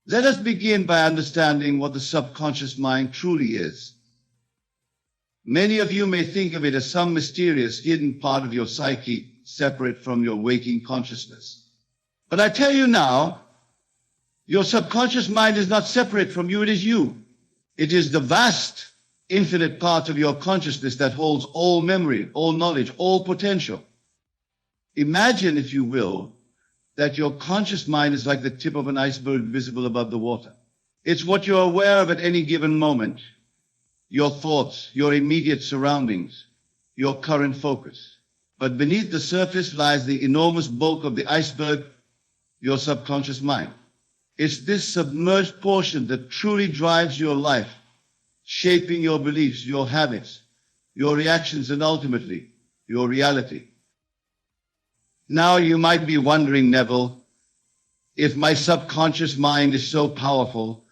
Let us begin by understanding what the subconscious mind truly is. Many of you may think of it as some mysterious hidden part of your psyche, separate from your waking consciousness. But I tell you now, your subconscious mind is not separate from you, it is you. It is the vast, infinite part of your consciousness that holds all memory, all knowledge, all potential. Imagine, if you will, that your conscious mind is like the tip of an iceberg visible above the water. It's what you're aware of at any given moment. Your thoughts, your immediate surroundings, your current focus. But beneath the surface lies the enormous bulk of the iceberg, your subconscious mind. It's this submerged portion that truly drives your life, shaping your beliefs, your habits, your reactions, and ultimately, your reality. Now you might be wondering, Neville, if my subconscious mind is so powerful,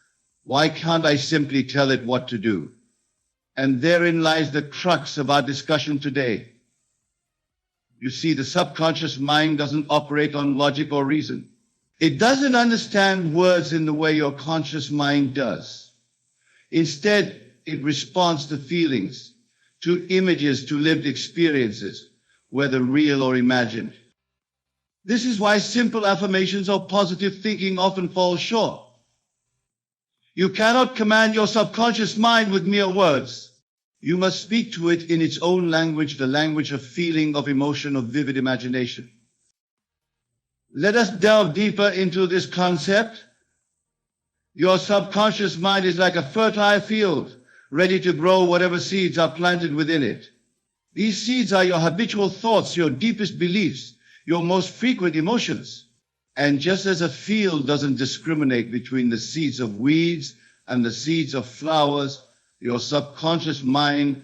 why can't I simply tell it what to do? And therein lies the crux of our discussion today. You see, the subconscious mind doesn't operate on logic or reason. It doesn't understand words in the way your conscious mind does. Instead, it responds to feelings, to images, to lived experiences, whether real or imagined. This is why simple affirmations or positive thinking often fall short. You cannot command your subconscious mind with mere words. You must speak to it in its own language, the language of feeling, of emotion, of vivid imagination. Let us delve deeper into this concept. Your subconscious mind is like a fertile field, ready to grow whatever seeds are planted within it. These seeds are your habitual thoughts, your deepest beliefs, your most frequent emotions. And just as a field doesn't discriminate between the seeds of weeds and the seeds of flowers, your subconscious mind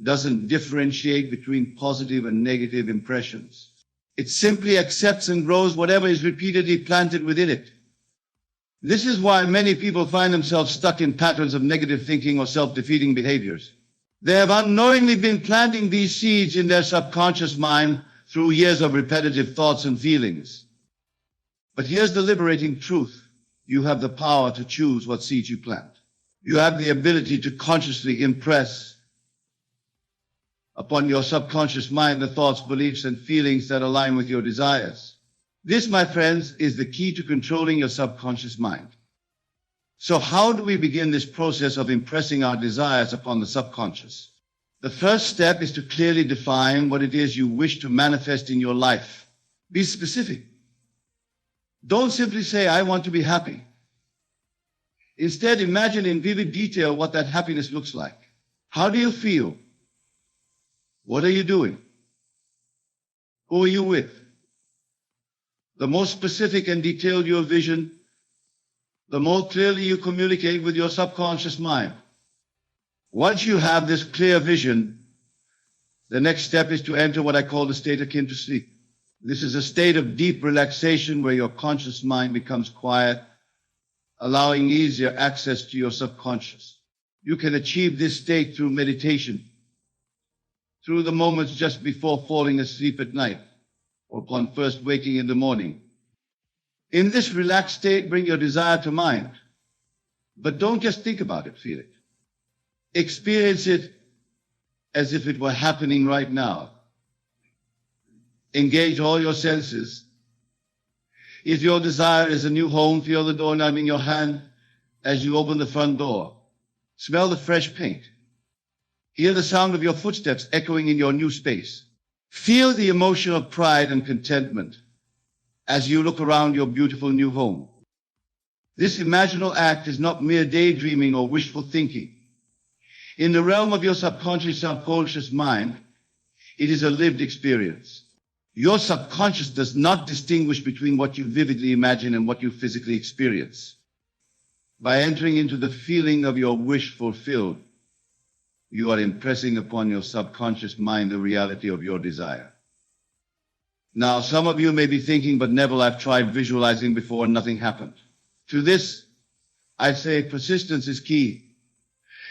doesn't differentiate between positive and negative impressions. It simply accepts and grows whatever is repeatedly planted within it. This is why many people find themselves stuck in patterns of negative thinking or self-defeating behaviors. They have unknowingly been planting these seeds in their subconscious mind through years of repetitive thoughts and feelings. But here's the liberating truth. You have the power to choose what seeds you plant. You have the ability to consciously impress upon your subconscious mind the thoughts, beliefs, and feelings that align with your desires. This, my friends, is the key to controlling your subconscious mind. So how do we begin this process of impressing our desires upon the subconscious? The first step is to clearly define what it is you wish to manifest in your life. Be specific. Don't simply say, I want to be happy. Instead, imagine in vivid detail what that happiness looks like. How do you feel? What are you doing? Who are you with? The more specific and detailed your vision, the more clearly you communicate with your subconscious mind. Once you have this clear vision, the next step is to enter what I call the state akin to sleep. This is a state of deep relaxation where your conscious mind becomes quiet, allowing easier access to your subconscious. You can achieve this state through meditation, through the moments just before falling asleep at night, or upon first waking in the morning. In this relaxed state, bring your desire to mind. But don't just think about it, feel it. Experience it as if it were happening right now. Engage all your senses. If your desire is a new home, feel the doorknob in your hand as you open the front door. Smell the fresh paint. Hear the sound of your footsteps echoing in your new space. Feel the emotion of pride and contentment as you look around your beautiful new home. This imaginal act is not mere daydreaming or wishful thinking. In the realm of your subconscious mind, it is a lived experience. Your subconscious does not distinguish between what you vividly imagine and what you physically experience. By entering into the feeling of your wish fulfilled, you are impressing upon your subconscious mind the reality of your desire. Now, some of you may be thinking, but Neville, I've tried visualizing before and nothing happened. To this, I say persistence is key.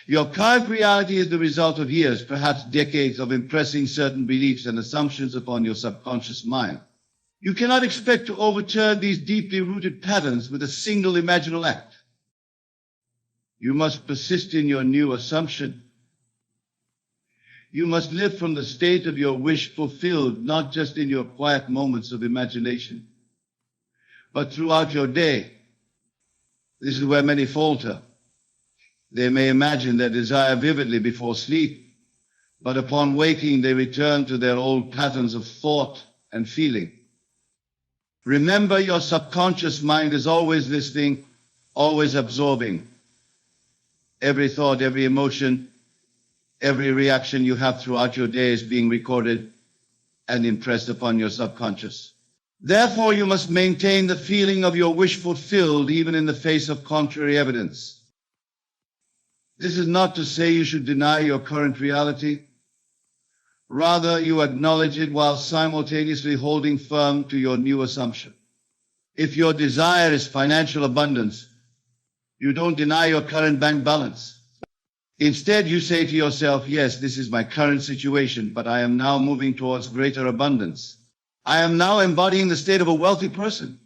Your current reality is the result of years, perhaps decades, of impressing certain beliefs and assumptions upon your subconscious mind. You cannot expect to overturn these deeply rooted patterns with a single imaginal act. You must persist in your new assumption. You must live from the state of your wish fulfilled, not just in your quiet moments of imagination, but throughout your day. This is where many falter. They may imagine their desire vividly before sleep, but upon waking they return to their old patterns of thought and feeling. Remember, your subconscious mind is always listening, always absorbing. Every thought, every emotion, every reaction you have throughout your day is being recorded and impressed upon your subconscious. Therefore, you must maintain the feeling of your wish fulfilled even in the face of contrary evidence. This is not to say you should deny your current reality. Rather, you acknowledge it while simultaneously holding firm to your new assumption. If your desire is financial abundance, you don't deny your current bank balance. Instead, you say to yourself, yes, this is my current situation, but I am now moving towards greater abundance. I am now embodying the state of a wealthy person.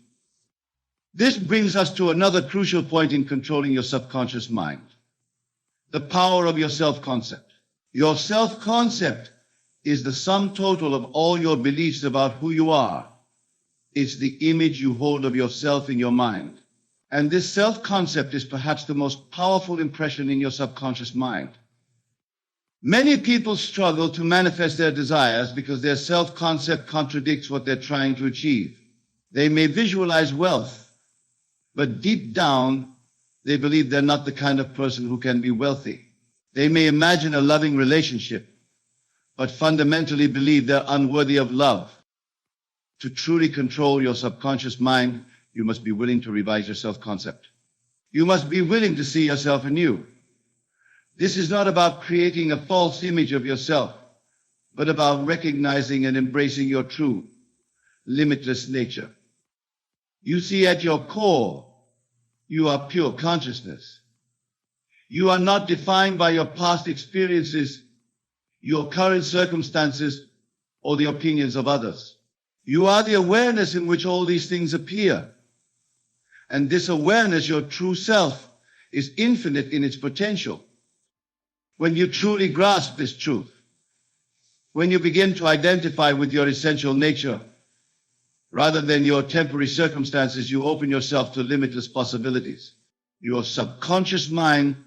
This brings us to another crucial point in controlling your subconscious mind: the power of your self-concept. Your self-concept is the sum total of all your beliefs about who you are. It's the image you hold of yourself in your mind. And this self-concept is perhaps the most powerful impression in your subconscious mind. Many people struggle to manifest their desires because their self-concept contradicts what they're trying to achieve. They may visualize wealth, but deep down, they believe they're not the kind of person who can be wealthy. They may imagine a loving relationship, but fundamentally believe they're unworthy of love. To truly control your subconscious mind, you must be willing to revise your self-concept. You must be willing to see yourself anew. This is not about creating a false image of yourself, but about recognizing and embracing your true, limitless nature. You see, at your core, you are pure consciousness. You are not defined by your past experiences, your current circumstances, or the opinions of others. You are the awareness in which all these things appear. And this awareness, your true self, is infinite in its potential. When you truly grasp this truth, when you begin to identify with your essential nature, rather than your temporary circumstances, you open yourself to limitless possibilities. Your subconscious mind,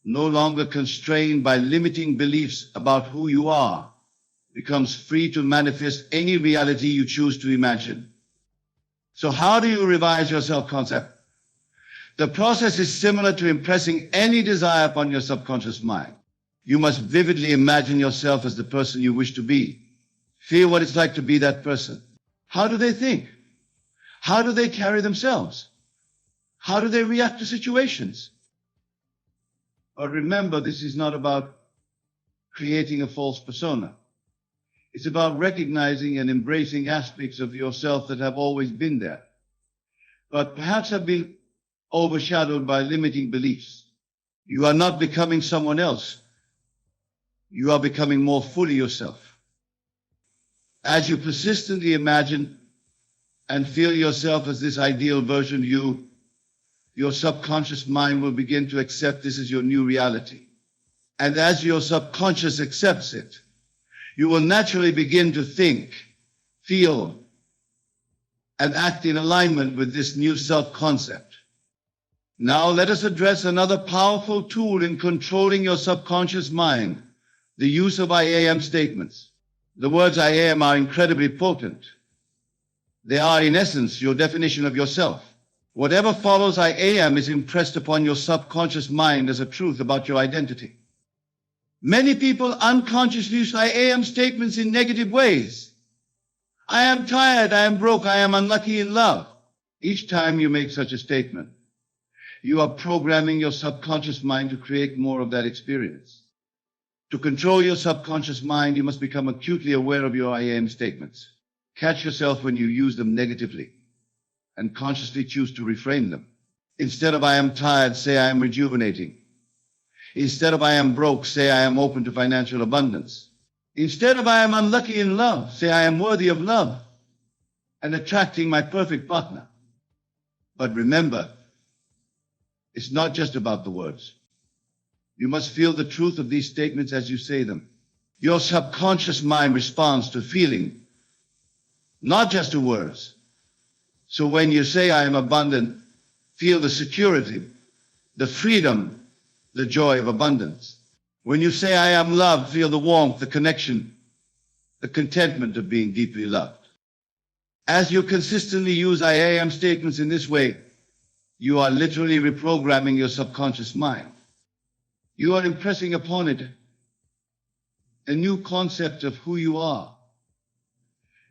no longer constrained by limiting beliefs about who you are, becomes free to manifest any reality you choose to imagine. So how do you revise your self-concept? The process is similar to impressing any desire upon your subconscious mind. You must vividly imagine yourself as the person you wish to be. Feel what it's like to be that person. How do they think? How do they carry themselves? How do they react to situations? But remember, this is not about creating a false persona. It's about recognizing and embracing aspects of yourself that have always been there, but perhaps have been overshadowed by limiting beliefs. You are not becoming someone else. You are becoming more fully yourself. As you persistently imagine and feel yourself as this ideal version of you, your subconscious mind will begin to accept this as your new reality. And as your subconscious accepts it, you will naturally begin to think, feel, and act in alignment with this new self-concept. Now let us address another powerful tool in controlling your subconscious mind: the use of I am statements. The words I am are incredibly potent. They are, in essence, your definition of yourself. Whatever follows I am is impressed upon your subconscious mind as a truth about your identity. Many people unconsciously use I am statements in negative ways. I am tired, I am broke, I am unlucky in love. Each time you make such a statement, you are programming your subconscious mind to create more of that experience. To control your subconscious mind, you must become acutely aware of your I am statements. Catch yourself when you use them negatively and consciously choose to reframe them. Instead of I am tired, say I am rejuvenating. Instead of I am broke, say I am open to financial abundance. Instead of I am unlucky in love, say I am worthy of love and attracting my perfect partner. But remember, it's not just about the words. You must feel the truth of these statements as you say them. Your subconscious mind responds to feeling, not just to words. So when you say, I am abundant, feel the security, the freedom, the joy of abundance. When you say, I am loved, feel the warmth, the connection, the contentment of being deeply loved. As you consistently use I am statements in this way, you are literally reprogramming your subconscious mind. You are impressing upon it a new concept of who you are.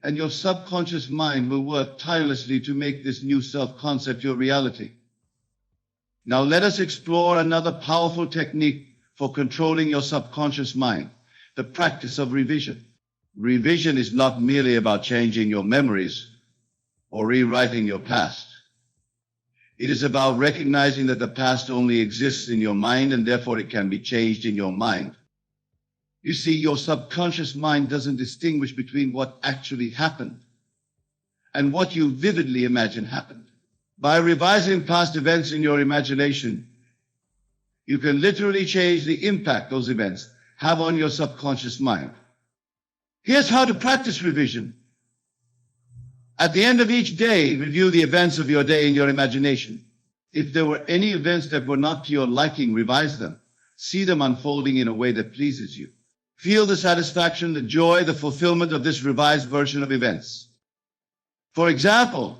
And your subconscious mind will work tirelessly to make this new self-concept your reality. Now let us explore another powerful technique for controlling your subconscious mind, the practice of revision. Revision is not merely about changing your memories or rewriting your past. It is about recognizing that the past only exists in your mind and therefore it can be changed in your mind. You see, your subconscious mind doesn't distinguish between what actually happened and what you vividly imagine happened. By revising past events in your imagination, you can literally change the impact those events have on your subconscious mind. Here's how to practice revision. At the end of each day, review the events of your day in your imagination. If there were any events that were not to your liking, revise them. See them unfolding in a way that pleases you. Feel the satisfaction, the joy, the fulfillment of this revised version of events. For example,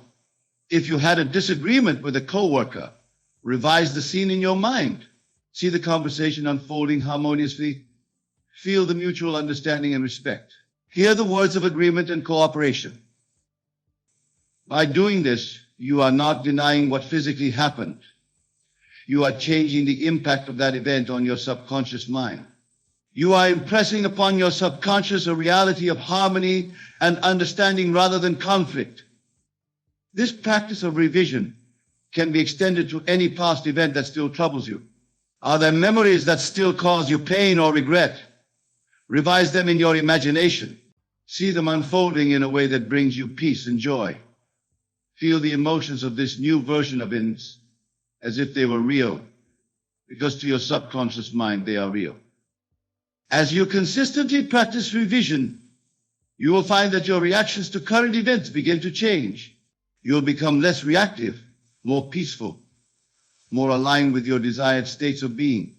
if you had a disagreement with a coworker, revise the scene in your mind. See the conversation unfolding harmoniously. Feel the mutual understanding and respect. Hear the words of agreement and cooperation. By doing this, you are not denying what physically happened. You are changing the impact of that event on your subconscious mind. You are impressing upon your subconscious a reality of harmony and understanding rather than conflict. This practice of revision can be extended to any past event that still troubles you. Are there memories that still cause you pain or regret? Revise them in your imagination. See them unfolding in a way that brings you peace and joy. Feel the emotions of this new version of events as if they were real, because to your subconscious mind they are real. As you consistently practice revision, you will find that your reactions to current events begin to change. You will become less reactive, more peaceful, more aligned with your desired states of being.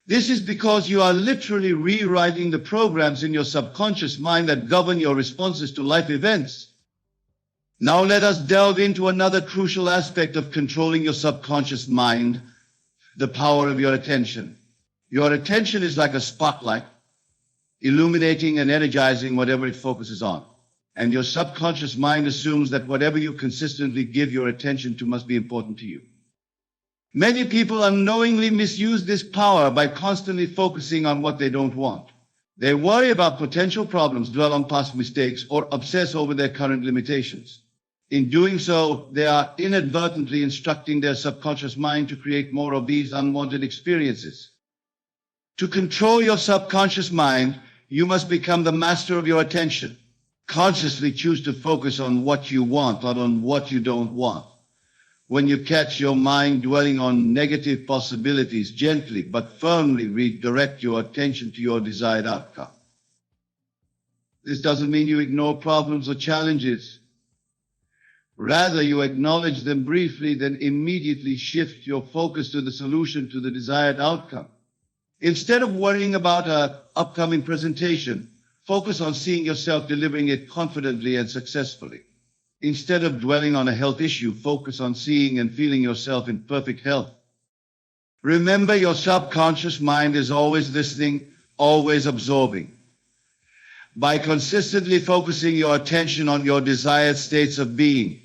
This is because you are literally rewriting the programs in your subconscious mind that govern your responses to life events. Now let us delve into another crucial aspect of controlling your subconscious mind, the power of your attention. Your attention is like a spotlight, illuminating and energizing whatever it focuses on. And your subconscious mind assumes that whatever you consistently give your attention to must be important to you. Many people unknowingly misuse this power by constantly focusing on what they don't want. They worry about potential problems, dwell on past mistakes, or obsess over their current limitations. In doing so, they are inadvertently instructing their subconscious mind to create more of these unwanted experiences. To control your subconscious mind, you must become the master of your attention. Consciously choose to focus on what you want, not on what you don't want. When you catch your mind dwelling on negative possibilities, gently but firmly redirect your attention to your desired outcome. This doesn't mean you ignore problems or challenges. Rather, you acknowledge them briefly, then immediately shift your focus to the solution to the desired outcome. Instead of worrying about an upcoming presentation, focus on seeing yourself delivering it confidently and successfully. Instead of dwelling on a health issue, focus on seeing and feeling yourself in perfect health. Remember, your subconscious mind is always listening, always absorbing. By consistently focusing your attention on your desired states of being,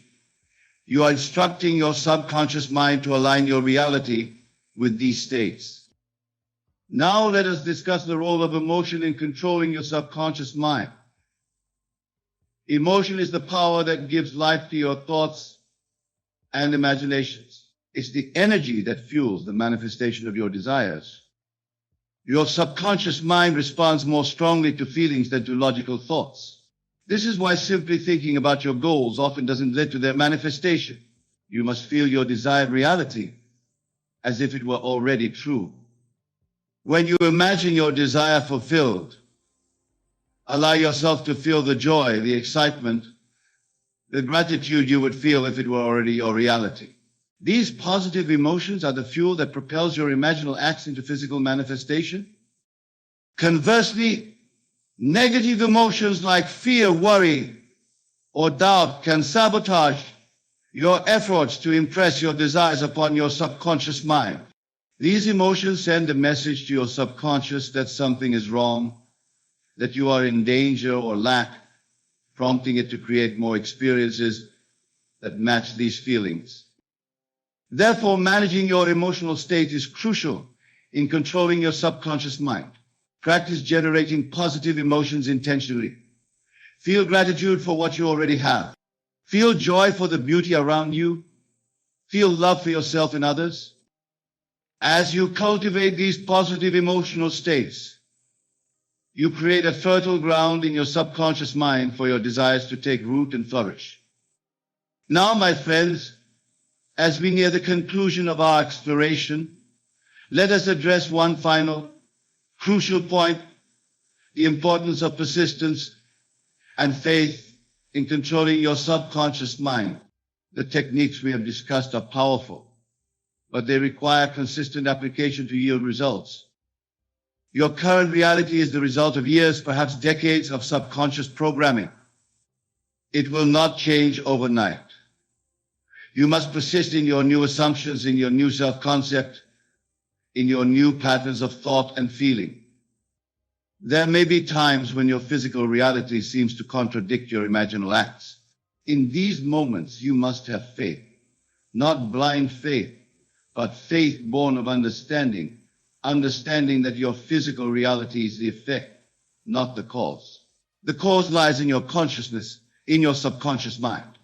you are instructing your subconscious mind to align your reality with these states. Now let us discuss the role of emotion in controlling your subconscious mind. Emotion is the power that gives life to your thoughts and imaginations. It's the energy that fuels the manifestation of your desires. Your subconscious mind responds more strongly to feelings than to logical thoughts. This is why simply thinking about your goals often doesn't lead to their manifestation. You must feel your desired reality as if it were already true. When you imagine your desire fulfilled, allow yourself to feel the joy, the excitement, the gratitude you would feel if it were already your reality. These positive emotions are the fuel that propels your imaginal acts into physical manifestation. Conversely, negative emotions like fear, worry, or doubt can sabotage your efforts to impress your desires upon your subconscious mind. These emotions send a message to your subconscious that something is wrong, that you are in danger or lack, prompting it to create more experiences that match these feelings. Therefore, managing your emotional state is crucial in controlling your subconscious mind. Practice generating positive emotions intentionally. Feel gratitude for what you already have. Feel joy for the beauty around you. Feel love for yourself and others. As you cultivate these positive emotional states, you create a fertile ground in your subconscious mind for your desires to take root and flourish. Now, my friends, as we near the conclusion of our exploration, let us address one final, crucial point: the importance of persistence and faith in controlling your subconscious mind. The techniques we have discussed are powerful, but they require consistent application to yield results. Your current reality is the result of years, perhaps decades of subconscious programming. It will not change overnight. You must persist in your new assumptions, in your new self-concept, in your new patterns of thought and feeling. There may be times when your physical reality seems to contradict your imaginal acts. In these moments, you must have faith, not blind faith, but faith born of understanding that your physical reality is the effect, not the cause. The cause lies in your consciousness, in your subconscious mind.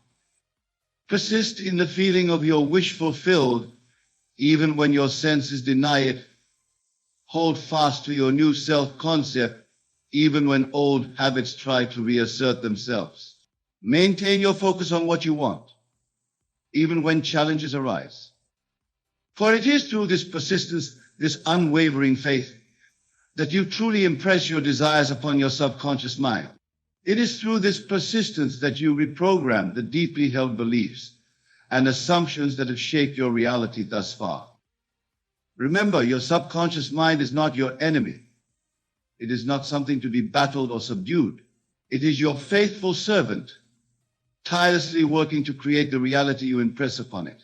Persist in the feeling of your wish fulfilled, even when your senses deny it. Hold fast to your new self-concept, even when old habits try to reassert themselves. Maintain your focus on what you want, even when challenges arise. For it is through this persistence, this unwavering faith, that you truly impress your desires upon your subconscious mind. It is through this persistence that you reprogram the deeply held beliefs and assumptions that have shaped your reality thus far. Remember, your subconscious mind is not your enemy. It is not something to be battled or subdued. It is your faithful servant, tirelessly working to create the reality you impress upon it.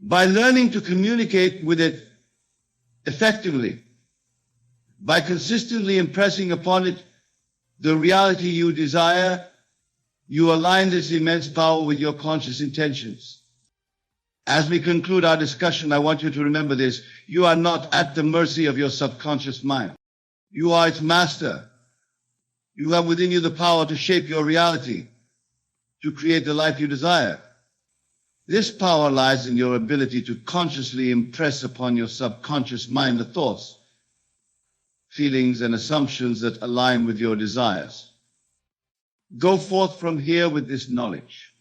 By learning to communicate with it effectively, by consistently impressing upon it the reality you desire, you align this immense power with your conscious intentions. As we conclude our discussion, I want you to remember this: you are not at the mercy of your subconscious mind. You are its master. You have within you the power to shape your reality, to create the life you desire. This power lies in your ability to consciously impress upon your subconscious mind the thoughts, feelings, and assumptions that align with your desires. Go forth from here with this knowledge.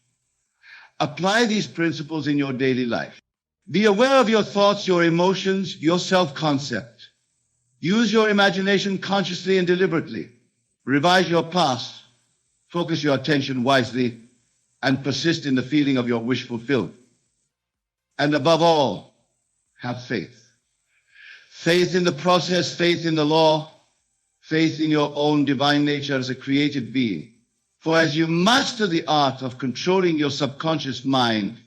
Apply these principles in your daily life. Be aware of your thoughts, your emotions, your self-concept. Use your imagination consciously and deliberately. Revise your past. Focus your attention wisely and persist in the feeling of your wish fulfilled. And above all, have faith. Faith in the process, faith in the law, faith in your own divine nature as a created being. For as you master the art of controlling your subconscious mind,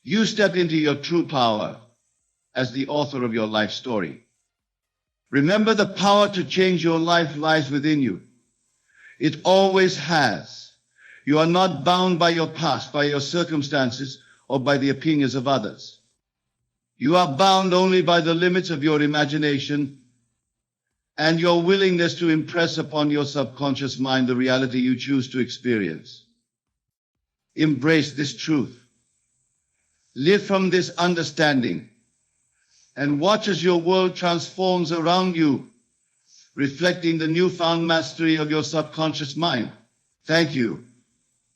you step into your true power as the author of your life story. Remember, the power to change your life lies within you. It always has. You are not bound by your past, by your circumstances, or by the opinions of others. You are bound only by the limits of your imagination and your willingness to impress upon your subconscious mind the reality you choose to experience. Embrace this truth. Live from this understanding and watch as your world transforms around you, reflecting the newfound mastery of your subconscious mind. Thank you,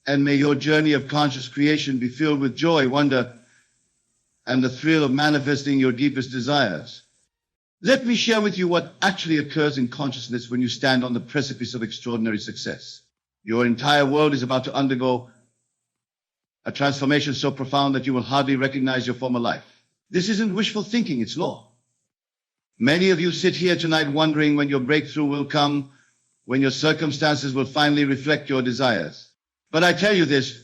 and may your journey of conscious creation be filled with joy, wonder, and the thrill of manifesting your deepest desires. Let me share with you what actually occurs in consciousness when you stand on the precipice of extraordinary success. Your entire world is about to undergo a transformation so profound that you will hardly recognize your former life. This isn't wishful thinking, it's law. Many of you sit here tonight wondering when your breakthrough will come, when your circumstances will finally reflect your desires. But I tell you this,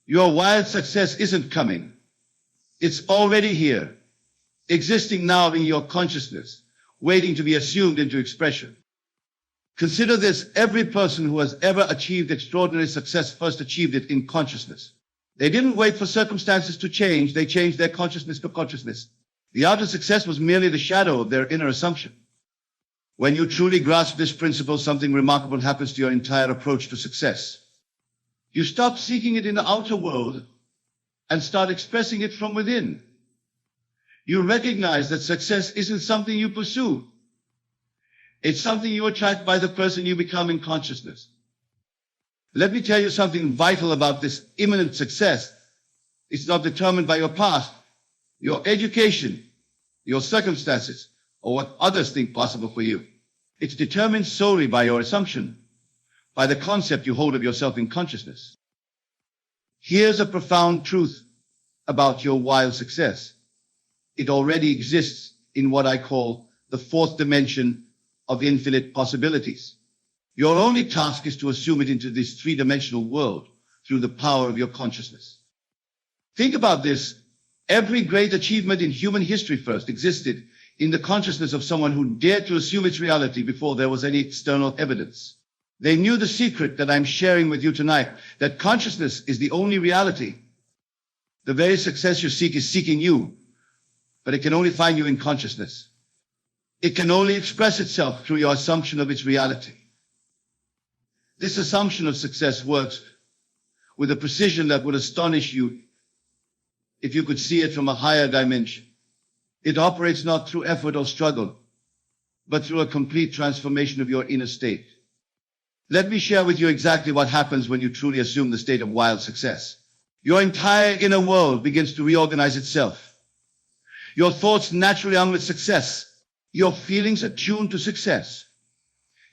your wild success isn't coming. It's already here, existing now in your consciousness, waiting to be assumed into expression. Consider this, every person who has ever achieved extraordinary success first achieved it in consciousness. They didn't wait for circumstances to change, they changed their consciousness to consciousness. The outer success was merely the shadow of their inner assumption. When you truly grasp this principle, something remarkable happens to your entire approach to success. You stop seeking it in the outer world and start expressing it from within. You recognize that success isn't something you pursue. It's something you attract by the person you become in consciousness. Let me tell you something vital about this imminent success. It's not determined by your past, your education, your circumstances, or what others think possible for you. It's determined solely by your assumption, by the concept you hold of yourself in consciousness. Here's a profound truth about your wild success. It already exists in what I call the fourth dimension of infinite possibilities. Your only task is to assume it into this three-dimensional world through the power of your consciousness. Think about this. Every great achievement in human history first existed in the consciousness of someone who dared to assume its reality before there was any external evidence. They knew the secret that I'm sharing with you tonight, that consciousness is the only reality. The very success you seek is seeking you, but it can only find you in consciousness. It can only express itself through your assumption of its reality. This assumption of success works with a precision that would astonish you if you could see it from a higher dimension. It operates not through effort or struggle, but through a complete transformation of your inner state. Let me share with you exactly what happens when you truly assume the state of wild success. Your entire inner world begins to reorganize itself. Your thoughts naturally arm with success. Your feelings are tuned to success.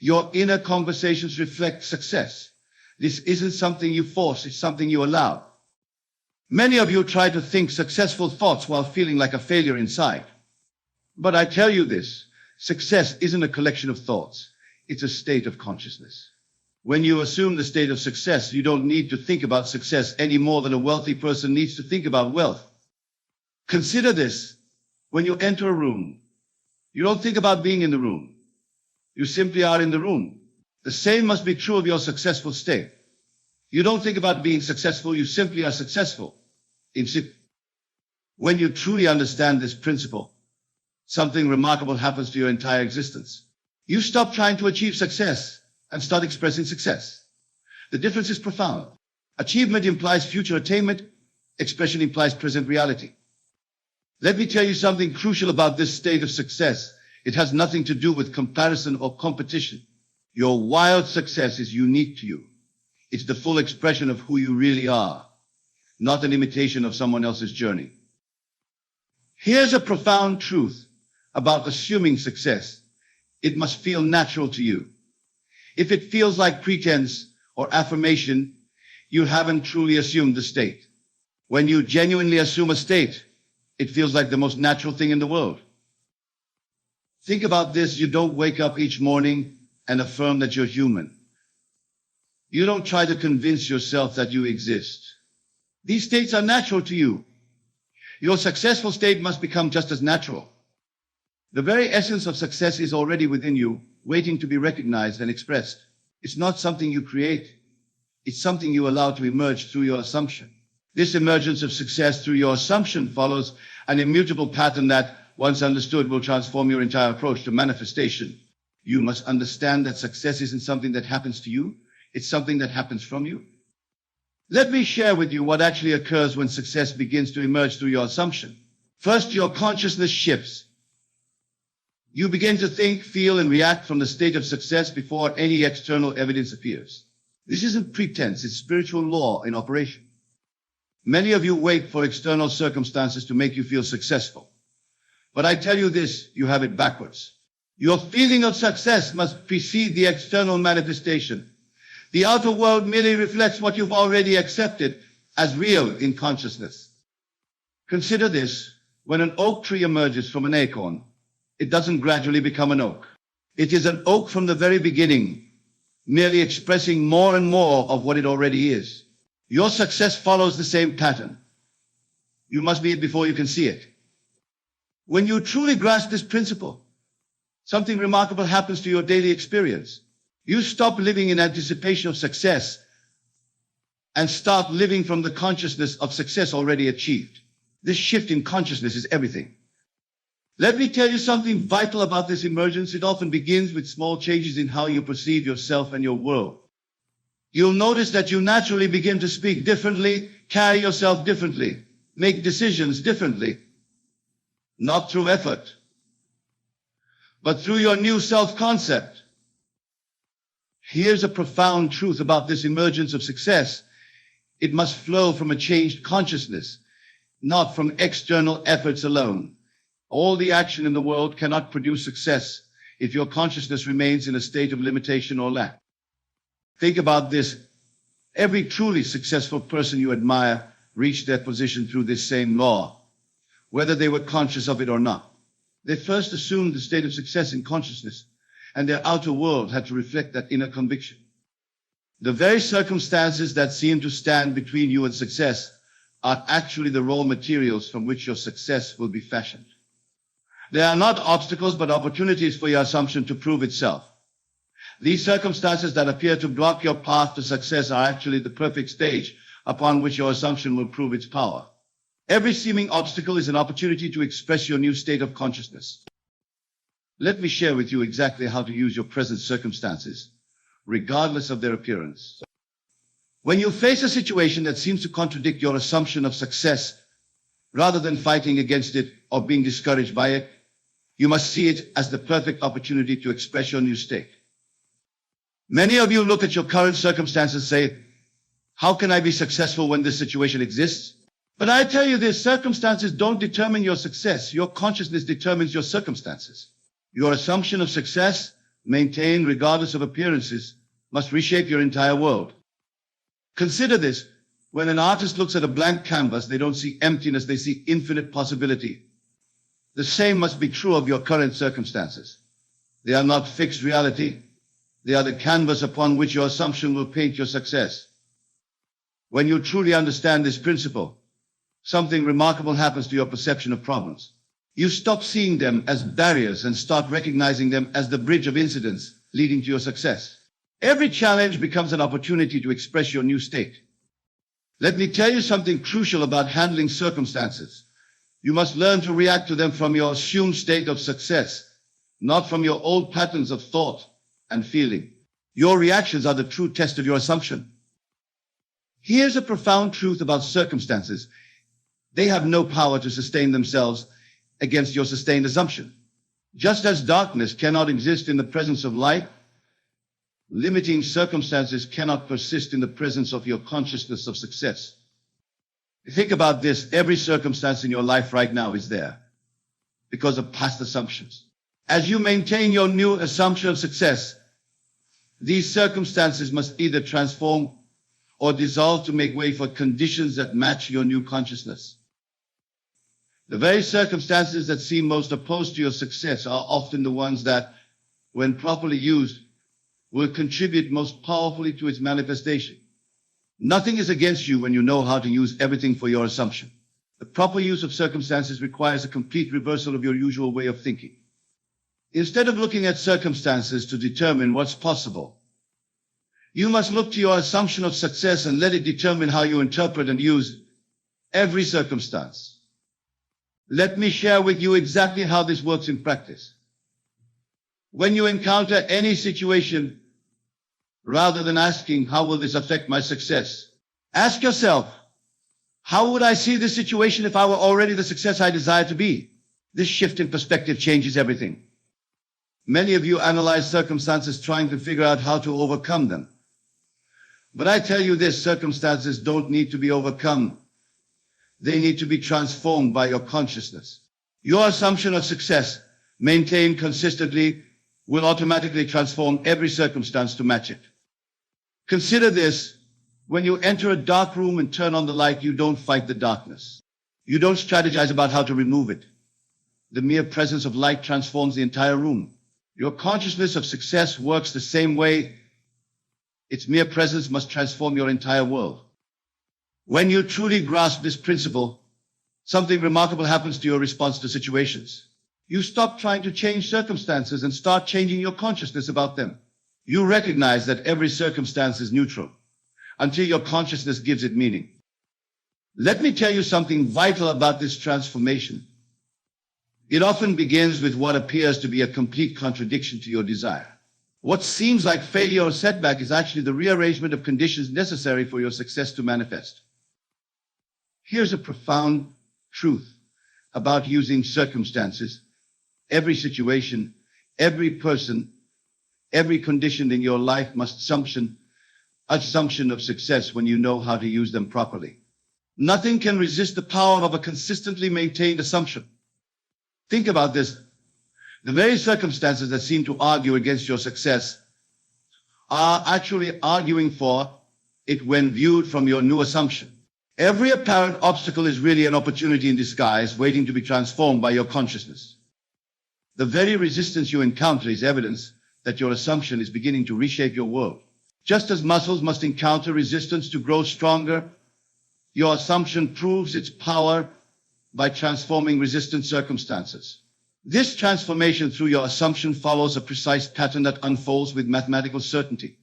Your inner conversations reflect success. This isn't something you force, it's something you allow. Many of you try to think successful thoughts while feeling like a failure inside. But I tell you this, success isn't a collection of thoughts, it's a state of consciousness. When you assume the state of success, you don't need to think about success any more than a wealthy person needs to think about wealth. Consider this, when you enter a room, you don't think about being in the room. You simply are in the room. The same must be true of your successful state. You don't think about being successful, you simply are successful. When you truly understand this principle, something remarkable happens to your entire existence. You stop trying to achieve success and start expressing success. The difference is profound. Achievement implies future attainment, expression implies present reality. Let me tell you something crucial about this state of success. It has nothing to do with comparison or competition. Your wild success is unique to you. It's the full expression of who you really are, not an imitation of someone else's journey. Here's a profound truth about assuming success. It must feel natural to you. If it feels like pretense or affirmation, you haven't truly assumed the state. When you genuinely assume a state, it feels like the most natural thing in the world. Think about this. You don't wake up each morning and affirm that you're human. You don't try to convince yourself that you exist. These states are natural to you. Your successful state must become just as natural. The very essence of success is already within you, waiting to be recognized and expressed. It's not something you create. It's something you allow to emerge through your assumption. This emergence of success through your assumption follows an immutable pattern that, once understood, will transform your entire approach to manifestation. You must understand that success isn't something that happens to you. It's something that happens from you. Let me share with you what actually occurs when success begins to emerge through your assumption. First, your consciousness shifts. You begin to think, feel, and react from the state of success before any external evidence appears. This isn't pretense, it's spiritual law in operation. Many of you wait for external circumstances to make you feel successful. But I tell you this, you have it backwards. Your feeling of success must precede the external manifestation. The outer world merely reflects what you've already accepted as real in consciousness. Consider this. When an oak tree emerges from an acorn, it doesn't gradually become an oak. It is an oak from the very beginning, merely expressing more and more of what it already is. Your success follows the same pattern. You must be it before you can see it. When you truly grasp this principle, something remarkable happens to your daily experience. You stop living in anticipation of success and start living from the consciousness of success already achieved. This shift in consciousness is everything. Let me tell you something vital about this emergence. It often begins with small changes in how you perceive yourself and your world. You'll notice that you naturally begin to speak differently, carry yourself differently, make decisions differently, not through effort, but through your new self-concept. Here's a profound truth about this emergence of success. It must flow from a changed consciousness, not from external efforts alone. All the action in the world cannot produce success if your consciousness remains in a state of limitation or lack. Think about this. Every truly successful person you admire reached their position through this same law, whether they were conscious of it or not. They first assumed the state of success in consciousness, and their outer world had to reflect that inner conviction. The very circumstances that seem to stand between you and success are actually the raw materials from which your success will be fashioned. They are not obstacles, but opportunities for your assumption to prove itself. These circumstances that appear to block your path to success are actually the perfect stage upon which your assumption will prove its power. Every seeming obstacle is an opportunity to express your new state of consciousness. Let me share with you exactly how to use your present circumstances, regardless of their appearance. When you face a situation that seems to contradict your assumption of success, rather than fighting against it or being discouraged by it, you must see it as the perfect opportunity to express your new state. Many of you look at your current circumstances and say, how can I be successful when this situation exists? But I tell you this, circumstances don't determine your success. Your consciousness determines your circumstances. Your assumption of success, maintained regardless of appearances, must reshape your entire world. Consider this. When an artist looks at a blank canvas, they don't see emptiness, they see infinite possibility. The same must be true of your current circumstances. They are not fixed reality. They are the canvas upon which your assumption will paint your success. When you truly understand this principle, something remarkable happens to your perception of problems. You stop seeing them as barriers and start recognizing them as the bridge of incidents leading to your success. Every challenge becomes an opportunity to express your new state. Let me tell you something crucial about handling circumstances. You must learn to react to them from your assumed state of success, not from your old patterns of thought and feeling. Your reactions are the true test of your assumption. Here's a profound truth about circumstances. They have no power to sustain themselves against your sustained assumption. Just as darkness cannot exist in the presence of light, limiting circumstances cannot persist in the presence of your consciousness of success. Think about this. Every circumstance in your life right now is there because of past assumptions. As you maintain your new assumption of success, these circumstances must either transform or dissolve to make way for conditions that match your new consciousness. The very circumstances that seem most opposed to your success are often the ones that, when properly used, will contribute most powerfully to its manifestation. Nothing is against you when you know how to use everything for your assumption. The proper use of circumstances requires a complete reversal of your usual way of thinking. Instead of looking at circumstances to determine what's possible, you must look to your assumption of success and let it determine how you interpret and use every circumstance. Let me share with you exactly how this works in practice. When you encounter any situation, rather than asking, how will this affect my success? Ask yourself, how would I see this situation if I were already the success I desire to be? This shift in perspective changes everything. Many of you analyze circumstances trying to figure out how to overcome them. But I tell you this, circumstances don't need to be overcome. They need to be transformed by your consciousness. Your assumption of success, maintained consistently, will automatically transform every circumstance to match it. Consider this. When you enter a dark room and turn on the light, you don't fight the darkness. You don't strategize about how to remove it. The mere presence of light transforms the entire room. Your consciousness of success works the same way. Its mere presence must transform your entire world. When you truly grasp this principle, something remarkable happens to your response to situations. You stop trying to change circumstances and start changing your consciousness about them. You recognize that every circumstance is neutral until your consciousness gives it meaning. Let me tell you something vital about this transformation. It often begins with what appears to be a complete contradiction to your desire. What seems like failure or setback is actually the rearrangement of conditions necessary for your success to manifest. Here's a profound truth about using circumstances. Every situation, every person, every condition in your life must assumption of success when you know how to use them properly. Nothing can resist the power of a consistently maintained assumption. Think about this. The very circumstances that seem to argue against your success are actually arguing for it when viewed from your new assumption. Every apparent obstacle is really an opportunity in disguise waiting to be transformed by your consciousness. The very resistance you encounter is evidence that your assumption is beginning to reshape your world. Just as muscles must encounter resistance to grow stronger, your assumption proves its power by transforming resistant circumstances. This transformation through your assumption follows a precise pattern that unfolds with mathematical certainty.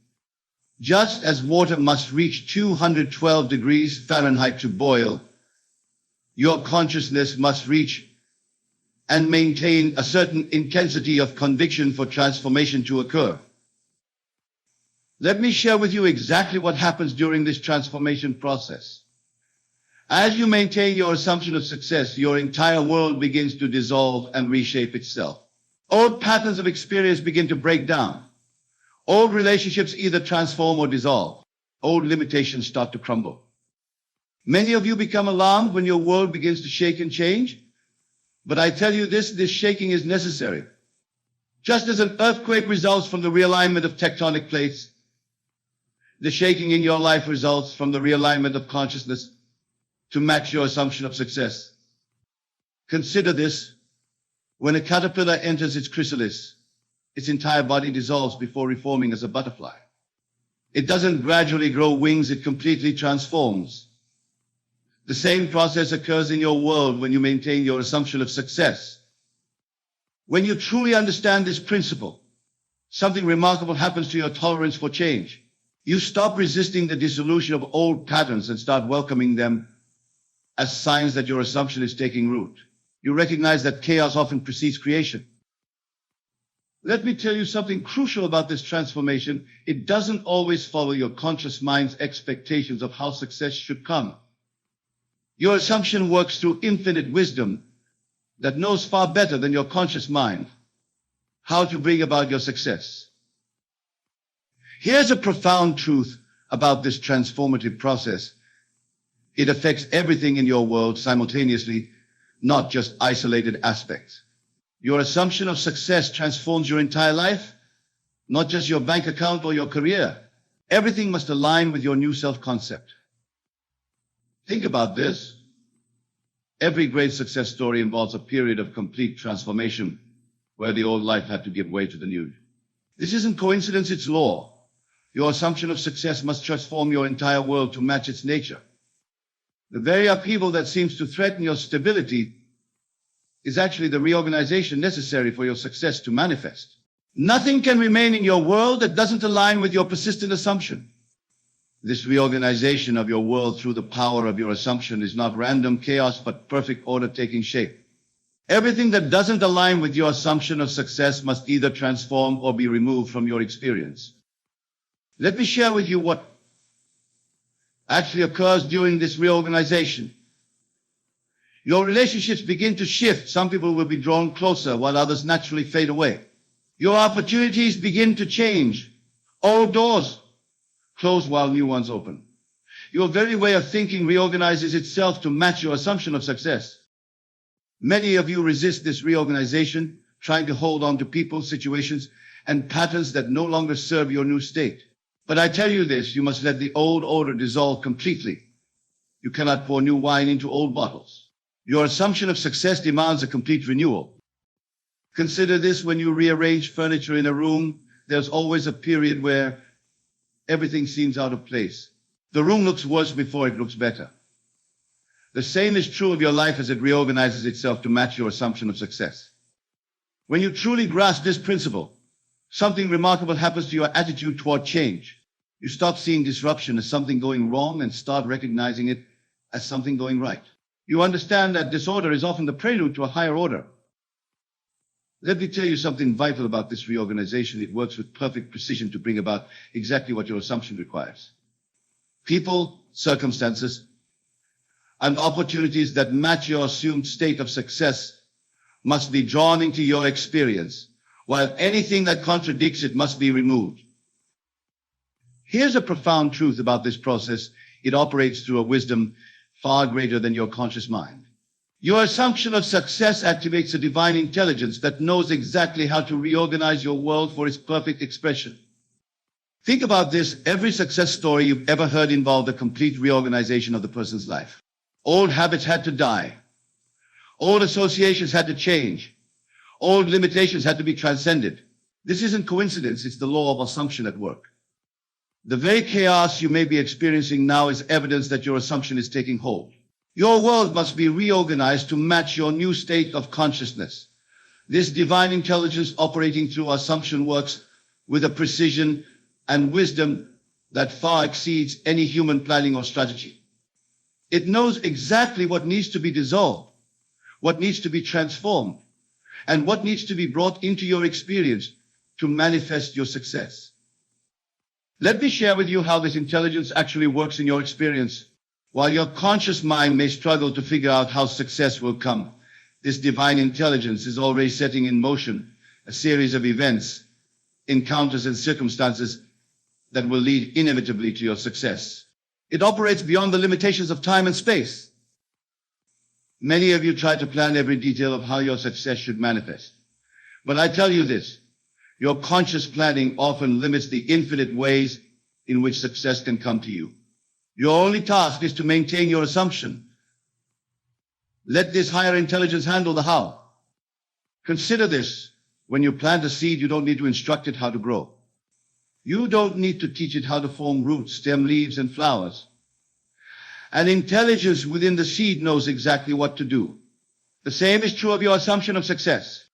Just as water must reach 212 degrees Fahrenheit to boil, your consciousness must reach and maintain a certain intensity of conviction for transformation to occur. Let me share with you exactly what happens during this transformation process. As you maintain your assumption of success, your entire world begins to dissolve and reshape itself. Old patterns of experience begin to break down. Old relationships either transform or dissolve. Old limitations start to crumble. Many of you become alarmed when your world begins to shake and change. But I tell you this shaking is necessary. Just as an earthquake results from the realignment of tectonic plates, the shaking in your life results from the realignment of consciousness to match your assumption of success. Consider this. When a caterpillar enters its chrysalis, its entire body dissolves before reforming as a butterfly. It doesn't gradually grow wings, it completely transforms. The same process occurs in your world when you maintain your assumption of success. When you truly understand this principle, something remarkable happens to your tolerance for change. You stop resisting the dissolution of old patterns and start welcoming them as signs that your assumption is taking root. You recognize that chaos often precedes creation. Let me tell you something crucial about this transformation. It doesn't always follow your conscious mind's expectations of how success should come. Your assumption works through infinite wisdom that knows far better than your conscious mind how to bring about your success. Here's a profound truth about this transformative process. It affects everything in your world simultaneously, not just isolated aspects. Your assumption of success transforms your entire life, not just your bank account or your career. Everything must align with your new self-concept. Think about this. Every great success story involves a period of complete transformation where the old life had to give way to the new. This isn't coincidence, it's law. Your assumption of success must transform your entire world to match its nature. The very upheaval that seems to threaten your stability is actually the reorganization necessary for your success to manifest. Nothing can remain in your world that doesn't align with your persistent assumption. This reorganization of your world through the power of your assumption is not random chaos, but perfect order taking shape. Everything that doesn't align with your assumption of success must either transform or be removed from your experience. Let me share with you what actually occurs during this reorganization. Your relationships begin to shift. Some people will be drawn closer while others naturally fade away. Your opportunities begin to change. Old doors close while new ones open. Your very way of thinking reorganizes itself to match your assumption of success. Many of you resist this reorganization, trying to hold on to people, situations, and patterns that no longer serve your new state. But I tell you this, you must let the old order dissolve completely. You cannot pour new wine into old bottles. Your assumption of success demands a complete renewal. Consider this: when you rearrange furniture in a room, there's always a period where everything seems out of place. The room looks worse before it looks better. The same is true of your life as it reorganizes itself to match your assumption of success. When you truly grasp this principle, something remarkable happens to your attitude toward change. You stop seeing disruption as something going wrong and start recognizing it as something going right. You understand that disorder is often the prelude to a higher order. Let me tell you something vital about this reorganization. It works with perfect precision to bring about exactly what your assumption requires. People, circumstances, and opportunities that match your assumed state of success must be drawn into your experience, while anything that contradicts it must be removed. Here's a profound truth about this process. It operates through a wisdom far greater than your conscious mind. Your assumption of success activates a divine intelligence that knows exactly how to reorganize your world for its perfect expression. Think about this. Every success story you've ever heard involved a complete reorganization of the person's life. Old habits had to die. Old associations had to change. Old limitations had to be transcended. This isn't coincidence, it's the law of assumption at work. The very chaos you may be experiencing now is evidence that your assumption is taking hold. Your world must be reorganized to match your new state of consciousness. This divine intelligence operating through assumption works with a precision and wisdom that far exceeds any human planning or strategy. It knows exactly what needs to be dissolved, what needs to be transformed, and what needs to be brought into your experience to manifest your success. Let me share with you how this intelligence actually works in your experience. While your conscious mind may struggle to figure out how success will come, this divine intelligence is already setting in motion a series of events, encounters, and circumstances that will lead inevitably to your success. It operates beyond the limitations of time and space. Many of you try to plan every detail of how your success should manifest. But I tell you this, your conscious planning often limits the infinite ways in which success can come to you. Your only task is to maintain your assumption. Let this higher intelligence handle the how. Consider this. When you plant a seed, you don't need to instruct it how to grow. You don't need to teach it how to form roots, stem, leaves, and flowers. An intelligence within the seed knows exactly what to do. The same is true of your assumption of success.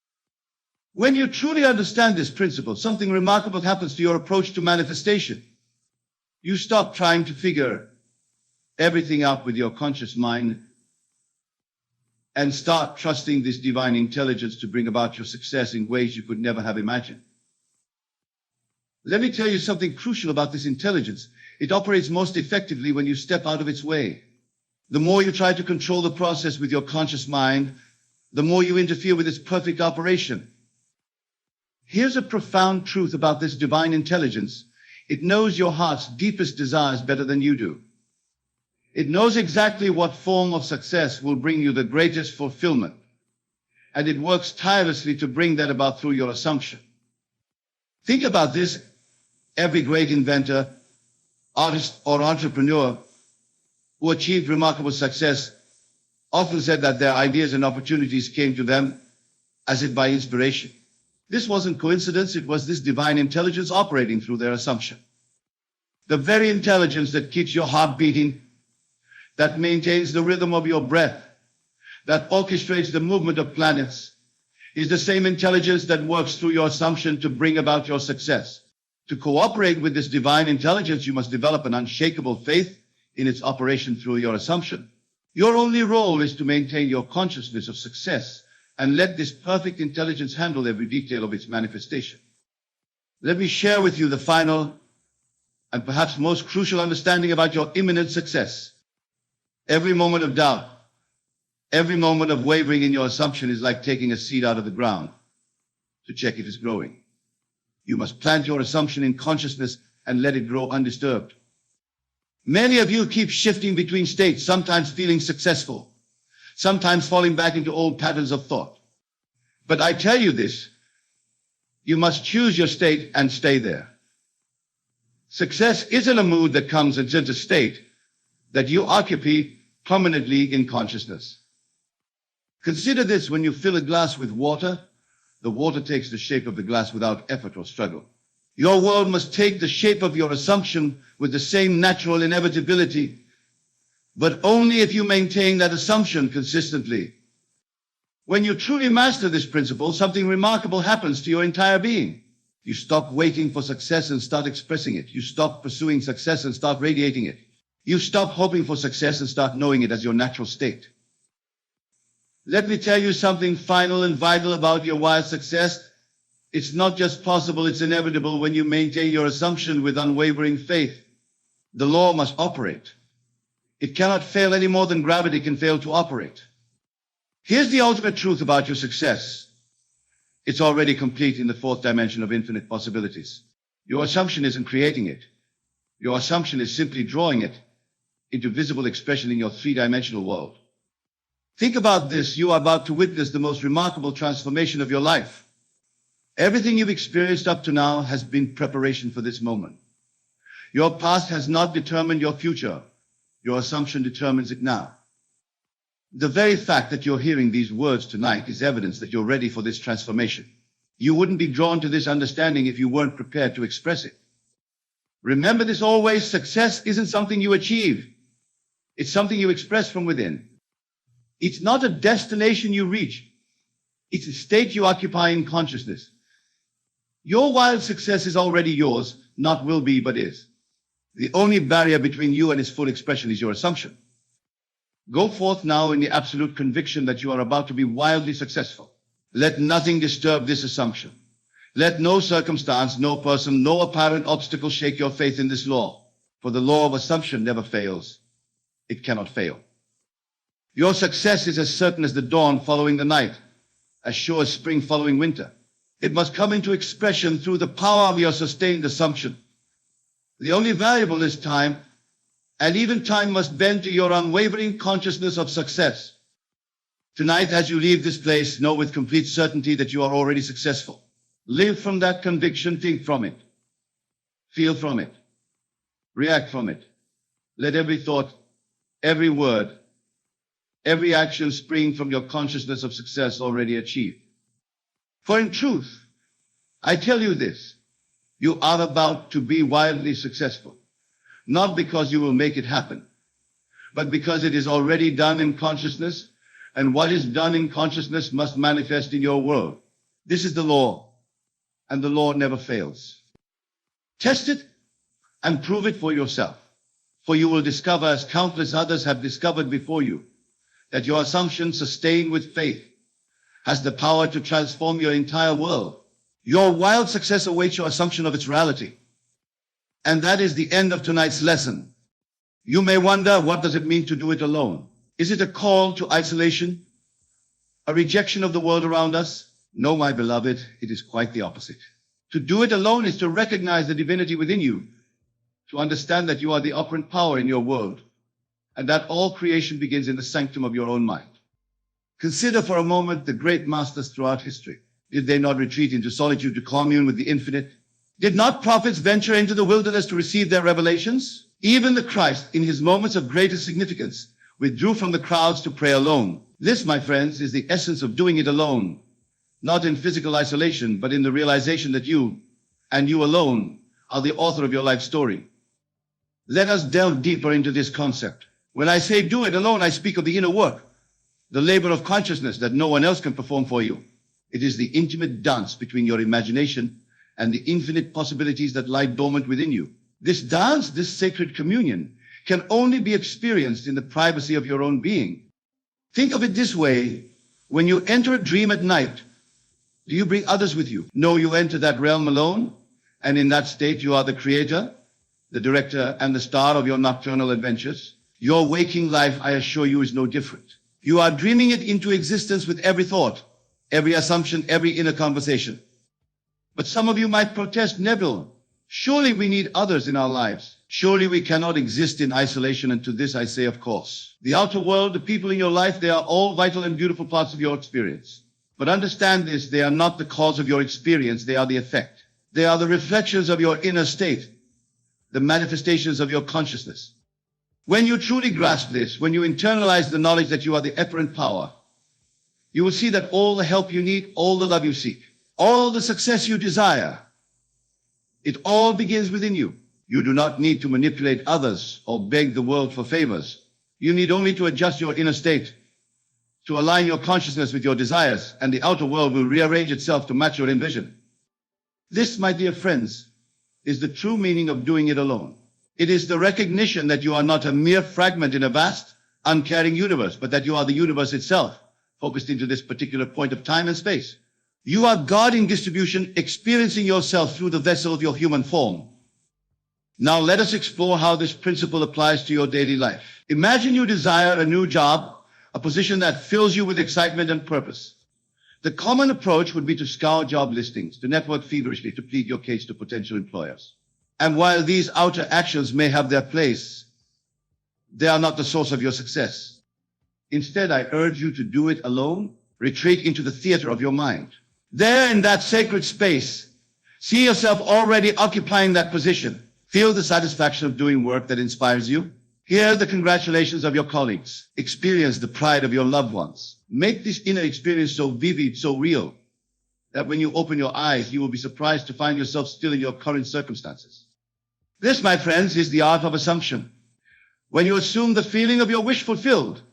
When you truly understand this principle, something remarkable happens to your approach to manifestation. You stop trying to figure everything out with your conscious mind and start trusting this divine intelligence to bring about your success in ways you could never have imagined. Let me tell you something crucial about this intelligence. It operates most effectively when you step out of its way. The more you try to control the process with your conscious mind, the more you interfere with its perfect operation. Here's a profound truth about this divine intelligence. It knows your heart's deepest desires better than you do. It knows exactly what form of success will bring you the greatest fulfillment. And it works tirelessly to bring that about through your assumption. Think about this. Every great inventor, artist, or entrepreneur who achieved remarkable success often said that their ideas and opportunities came to them as if by inspiration. This wasn't coincidence, it was this divine intelligence operating through their assumption. The very intelligence that keeps your heart beating, that maintains the rhythm of your breath, that orchestrates the movement of planets, is the same intelligence that works through your assumption to bring about your success. To cooperate with this divine intelligence, you must develop an unshakable faith in its operation through your assumption. Your only role is to maintain your consciousness of success and let this perfect intelligence handle every detail of its manifestation. Let me share with you the final and perhaps most crucial understanding about your imminent success. Every moment of doubt, every moment of wavering in your assumption is like taking a seed out of the ground to check if it's growing. You must plant your assumption in consciousness and let it grow undisturbed. Many of you keep shifting between states, sometimes feeling successful, sometimes falling back into old patterns of thought. But I tell you this, you must choose your state and stay there. Success isn't a mood that comes, it's a state that you occupy permanently in consciousness. Consider this: when you fill a glass with water, the water takes the shape of the glass without effort or struggle. Your world must take the shape of your assumption with the same natural inevitability, but only if you maintain that assumption consistently. When you truly master this principle, something remarkable happens to your entire being. You stop waiting for success and start expressing it. You stop pursuing success and start radiating it. You stop hoping for success and start knowing it as your natural state. Let me tell you something final and vital about your wild success. It's not just possible, it's inevitable when you maintain your assumption with unwavering faith. The law must operate. It cannot fail any more than gravity can fail to operate. Here's the ultimate truth about your success. It's already complete in the fourth dimension of infinite possibilities. Your assumption isn't creating it. Your assumption is simply drawing it into visible expression in your three-dimensional world. Think about this. You are about to witness the most remarkable transformation of your life. Everything you've experienced up to now has been preparation for this moment. Your past has not determined your future. Your assumption determines it now. The very fact that you're hearing these words tonight is evidence that you're ready for this transformation. You wouldn't be drawn to this understanding if you weren't prepared to express it. Remember this always: success isn't something you achieve. It's something you express from within. It's not a destination you reach. It's a state you occupy in consciousness. Your wild success is already yours, not will be, but is. The only barrier between you and its full expression is your assumption. Go forth now in the absolute conviction that you are about to be wildly successful. Let nothing disturb this assumption. Let no circumstance, no person, no apparent obstacle shake your faith in this law. For the law of assumption never fails. It cannot fail. Your success is as certain as the dawn following the night, as sure as spring following winter. It must come into expression through the power of your sustained assumption. The only variable is time, and even time must bend to your unwavering consciousness of success. Tonight, as you leave this place, know with complete certainty that you are already successful. Live from that conviction, think from it, feel from it, react from it. Let every thought, every word, every action spring from your consciousness of success already achieved. For in truth, I tell you this, you are about to be wildly successful, not because you will make it happen, but because it is already done in consciousness, and what is done in consciousness must manifest in your world. This is the law, and the law never fails. Test it and prove it for yourself, for you will discover, as countless others have discovered before you, that your assumption, sustained with faith, has the power to transform your entire world. Your wild success awaits your assumption of its reality. And that is the end of tonight's lesson. You may wonder, what does it mean to do it alone? Is it a call to isolation? A rejection of the world around us? No, my beloved, it is quite the opposite. To do it alone is to recognize the divinity within you, to understand that you are the operant power in your world, and that all creation begins in the sanctum of your own mind. Consider for a moment the great masters throughout history. Did they not retreat into solitude to commune with the infinite? Did not prophets venture into the wilderness to receive their revelations? Even the Christ, in his moments of greatest significance, withdrew from the crowds to pray alone. This, my friends, is the essence of doing it alone, not in physical isolation, but in the realization that you, and you alone, are the author of your life story. Let us delve deeper into this concept. When I say do it alone, I speak of the inner work, the labor of consciousness that no one else can perform for you. It is the intimate dance between your imagination and the infinite possibilities that lie dormant within you. This dance, this sacred communion, can only be experienced in the privacy of your own being. Think of it this way. When you enter a dream at night, do you bring others with you? No, you enter that realm alone, and in that state you are the creator, the director, and the star of your nocturnal adventures. Your waking life, I assure you, is no different. You are dreaming it into existence with every thought, every assumption, every inner conversation. But some of you might protest, Neville, surely we need others in our lives. Surely we cannot exist in isolation, and to this I say, of course. The outer world, the people in your life, they are all vital and beautiful parts of your experience. But understand this, they are not the cause of your experience, they are the effect. They are the reflections of your inner state, the manifestations of your consciousness. When you truly grasp this, when you internalize the knowledge that you are the apparent power, you will see that all the help you need, all the love you seek, all the success you desire, it all begins within you. You do not need to manipulate others or beg the world for favors. You need only to adjust your inner state, to align your consciousness with your desires, and the outer world will rearrange itself to match your envision. This, my dear friends, is the true meaning of doing it alone. It is the recognition that you are not a mere fragment in a vast, uncaring universe, but that you are the universe itself, focused into this particular point of time and space. You are God in distribution, experiencing yourself through the vessel of your human form. Now let us explore how this principle applies to your daily life. Imagine you desire a new job, a position that fills you with excitement and purpose. The common approach would be to scour job listings, to network feverishly, to plead your case to potential employers. And while these outer actions may have their place, they are not the source of your success. Instead, I urge you to do it alone. Retreat into the theater of your mind. There in that sacred space, see yourself already occupying that position. Feel the satisfaction of doing work that inspires you. Hear the congratulations of your colleagues. Experience the pride of your loved ones. Make this inner experience so vivid, so real, that when you open your eyes, you will be surprised to find yourself still in your current circumstances. This, my friends, is the art of assumption. When you assume the feeling of your wish fulfilled,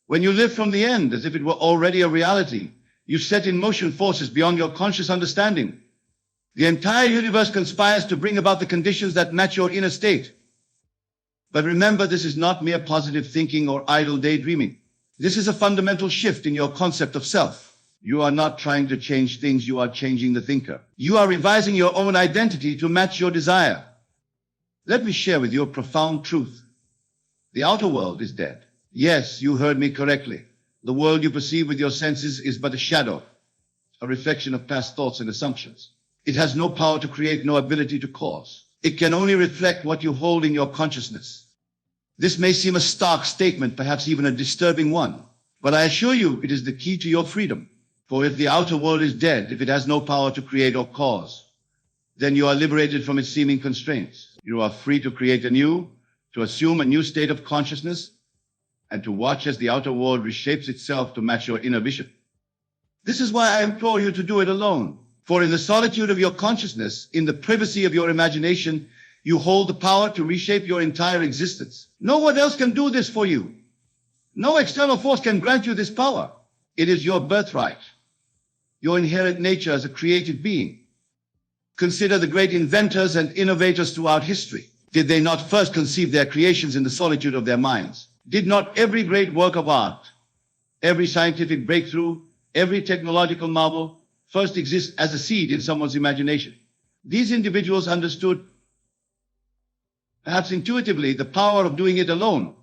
when you live from the end as if it were already a reality, you set in motion forces beyond your conscious understanding. The entire universe conspires to bring about the conditions that match your inner state. But remember, this is not mere positive thinking or idle daydreaming. This is a fundamental shift in your concept of self. You are not trying to change things, you are changing the thinker. You are revising your own identity to match your desire. Let me share with you a profound truth. The outer world is dead. Yes, you heard me correctly. The world you perceive with your senses is but a shadow, a reflection of past thoughts and assumptions. It has no power to create, no ability to cause. It can only reflect what you hold in your consciousness. This may seem a stark statement, perhaps even a disturbing one, but I assure you it is the key to your freedom. For if the outer world is dead, if it has no power to create or cause, then you are liberated from its seeming constraints. You are free to create anew, to assume a new state of consciousness, and to watch as the outer world reshapes itself to match your inner vision. This is why I implore you to do it alone. For in the solitude of your consciousness, in the privacy of your imagination, you hold the power to reshape your entire existence. No one else can do this for you. No external force can grant you this power. It is your birthright, your inherent nature as a creative being. Consider the great inventors and innovators throughout history. Did they not first conceive their creations in the solitude of their minds? Did not every great work of art, every scientific breakthrough, every technological marvel first exist as a seed in someone's imagination? These individuals understood, perhaps intuitively, the power of doing it alone.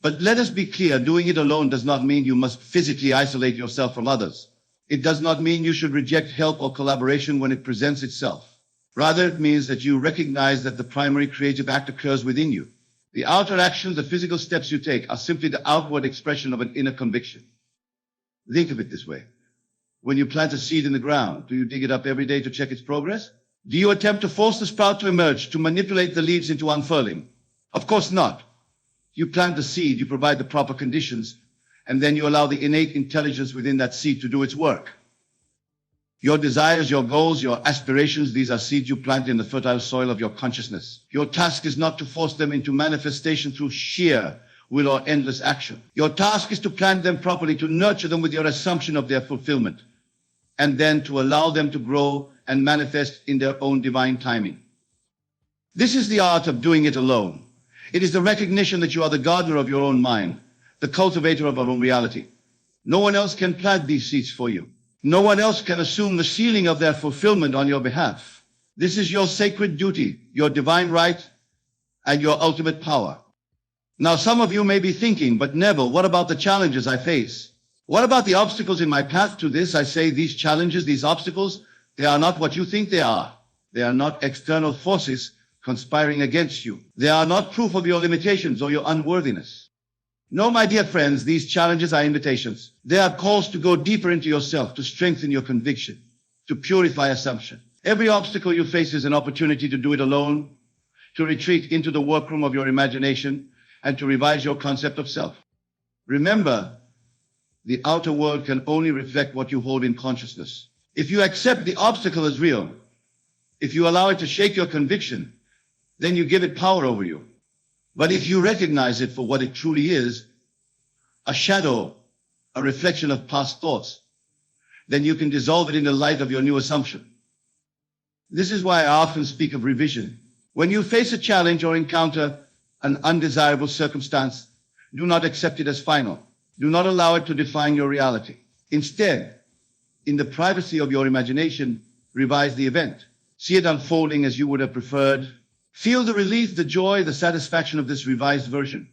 But let us be clear, doing it alone does not mean you must physically isolate yourself from others. It does not mean you should reject help or collaboration when it presents itself. Rather, it means that you recognize that the primary creative act occurs within you. The outer actions, the physical steps you take, are simply the outward expression of an inner conviction. Think of it this way. When you plant a seed in the ground, do you dig it up every day to check its progress? Do you attempt to force the sprout to emerge, to manipulate the leaves into unfurling? Of course not. You plant the seed, you provide the proper conditions, and then you allow the innate intelligence within that seed to do its work. Your desires, your goals, your aspirations, these are seeds you plant in the fertile soil of your consciousness. Your task is not to force them into manifestation through sheer will or endless action. Your task is to plant them properly, to nurture them with your assumption of their fulfillment, and then to allow them to grow and manifest in their own divine timing. This is the art of doing it alone. It is the recognition that you are the gardener of your own mind, the cultivator of your own reality. No one else can plant these seeds for you. No one else can assume the sealing of their fulfillment on your behalf. This is your sacred duty, your divine right, and your ultimate power. Now, some of you may be thinking, but Neville, what about the challenges I face? What about the obstacles in my path to this? I say these challenges, these obstacles, they are not what you think they are. They are not external forces conspiring against you. They are not proof of your limitations or your unworthiness. No, my dear friends, these challenges are invitations. They are calls to go deeper into yourself, to strengthen your conviction, to purify assumption. Every obstacle you face is an opportunity to do it alone, to retreat into the workroom of your imagination, and to revise your concept of self. Remember, the outer world can only reflect what you hold in consciousness. If you accept the obstacle as real, if you allow it to shake your conviction, then you give it power over you. But if you recognize it for what it truly is, a shadow, a reflection of past thoughts, then you can dissolve it in the light of your new assumption. This is why I often speak of revision. When you face a challenge or encounter an undesirable circumstance, do not accept it as final. Do not allow it to define your reality. Instead, in the privacy of your imagination, revise the event. See it unfolding as you would have preferred. Feel the relief, the joy, the satisfaction of this revised version.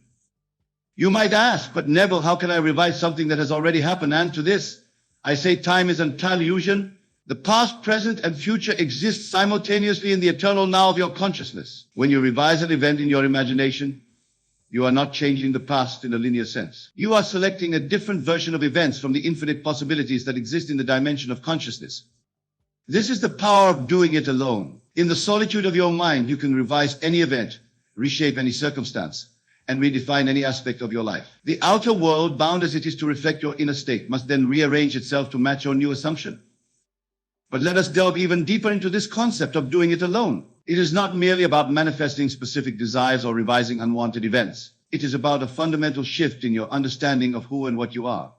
You might ask, but Neville, how can I revise something that has already happened? And to this, I say time is an illusion. The past, present, and future exist simultaneously in the eternal now of your consciousness. When you revise an event in your imagination, you are not changing the past in a linear sense. You are selecting a different version of events from the infinite possibilities that exist in the dimension of consciousness. This is the power of doing it alone. In the solitude of your mind, you can revise any event, reshape any circumstance, and redefine any aspect of your life. The outer world, bound as it is to reflect your inner state, must then rearrange itself to match your new assumption. But let us delve even deeper into this concept of doing it alone. It is not merely about manifesting specific desires or revising unwanted events. It is about a fundamental shift in your understanding of who and what you are.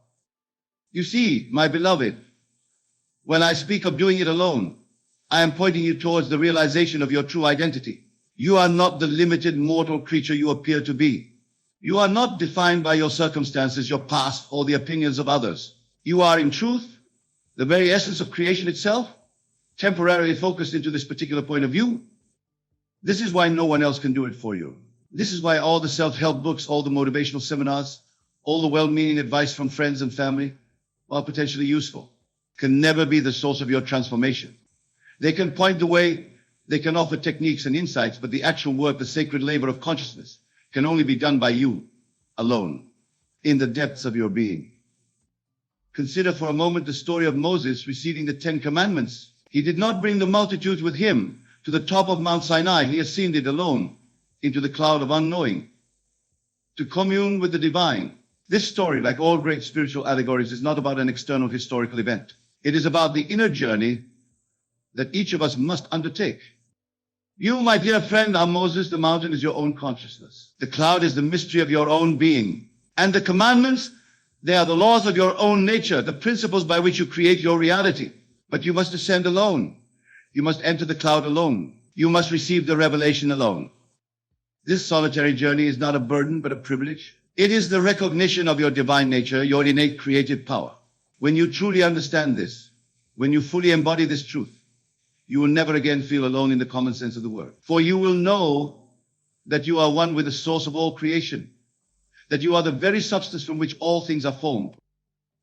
You see, my beloved, when I speak of doing it alone, I am pointing you towards the realization of your true identity. You are not the limited mortal creature you appear to be. You are not defined by your circumstances, your past, or the opinions of others. You are, in truth, the very essence of creation itself, temporarily focused into this particular point of view. This is why no one else can do it for you. This is why all the self-help books, all the motivational seminars, all the well-meaning advice from friends and family, while potentially useful, can never be the source of your transformation. They can point the way, they can offer techniques and insights, but the actual work, the sacred labor of consciousness, can only be done by you, alone, in the depths of your being. Consider for a moment the story of Moses receiving the 10 Commandments. He did not bring the multitudes with him to the top of Mount Sinai. He ascended alone into the cloud of unknowing to commune with the divine. This story, like all great spiritual allegories, is not about an external historical event. It is about the inner journey that each of us must undertake. You, my dear friend, are Moses. The mountain is your own consciousness. The cloud is the mystery of your own being. And the commandments, they are the laws of your own nature, the principles by which you create your reality. But you must ascend alone. You must enter the cloud alone. You must receive the revelation alone. This solitary journey is not a burden, but a privilege. It is the recognition of your divine nature, your innate creative power. When you truly understand this, when you fully embody this truth, you will never again feel alone in the common sense of the word. For you will know that you are one with the source of all creation, that you are the very substance from which all things are formed.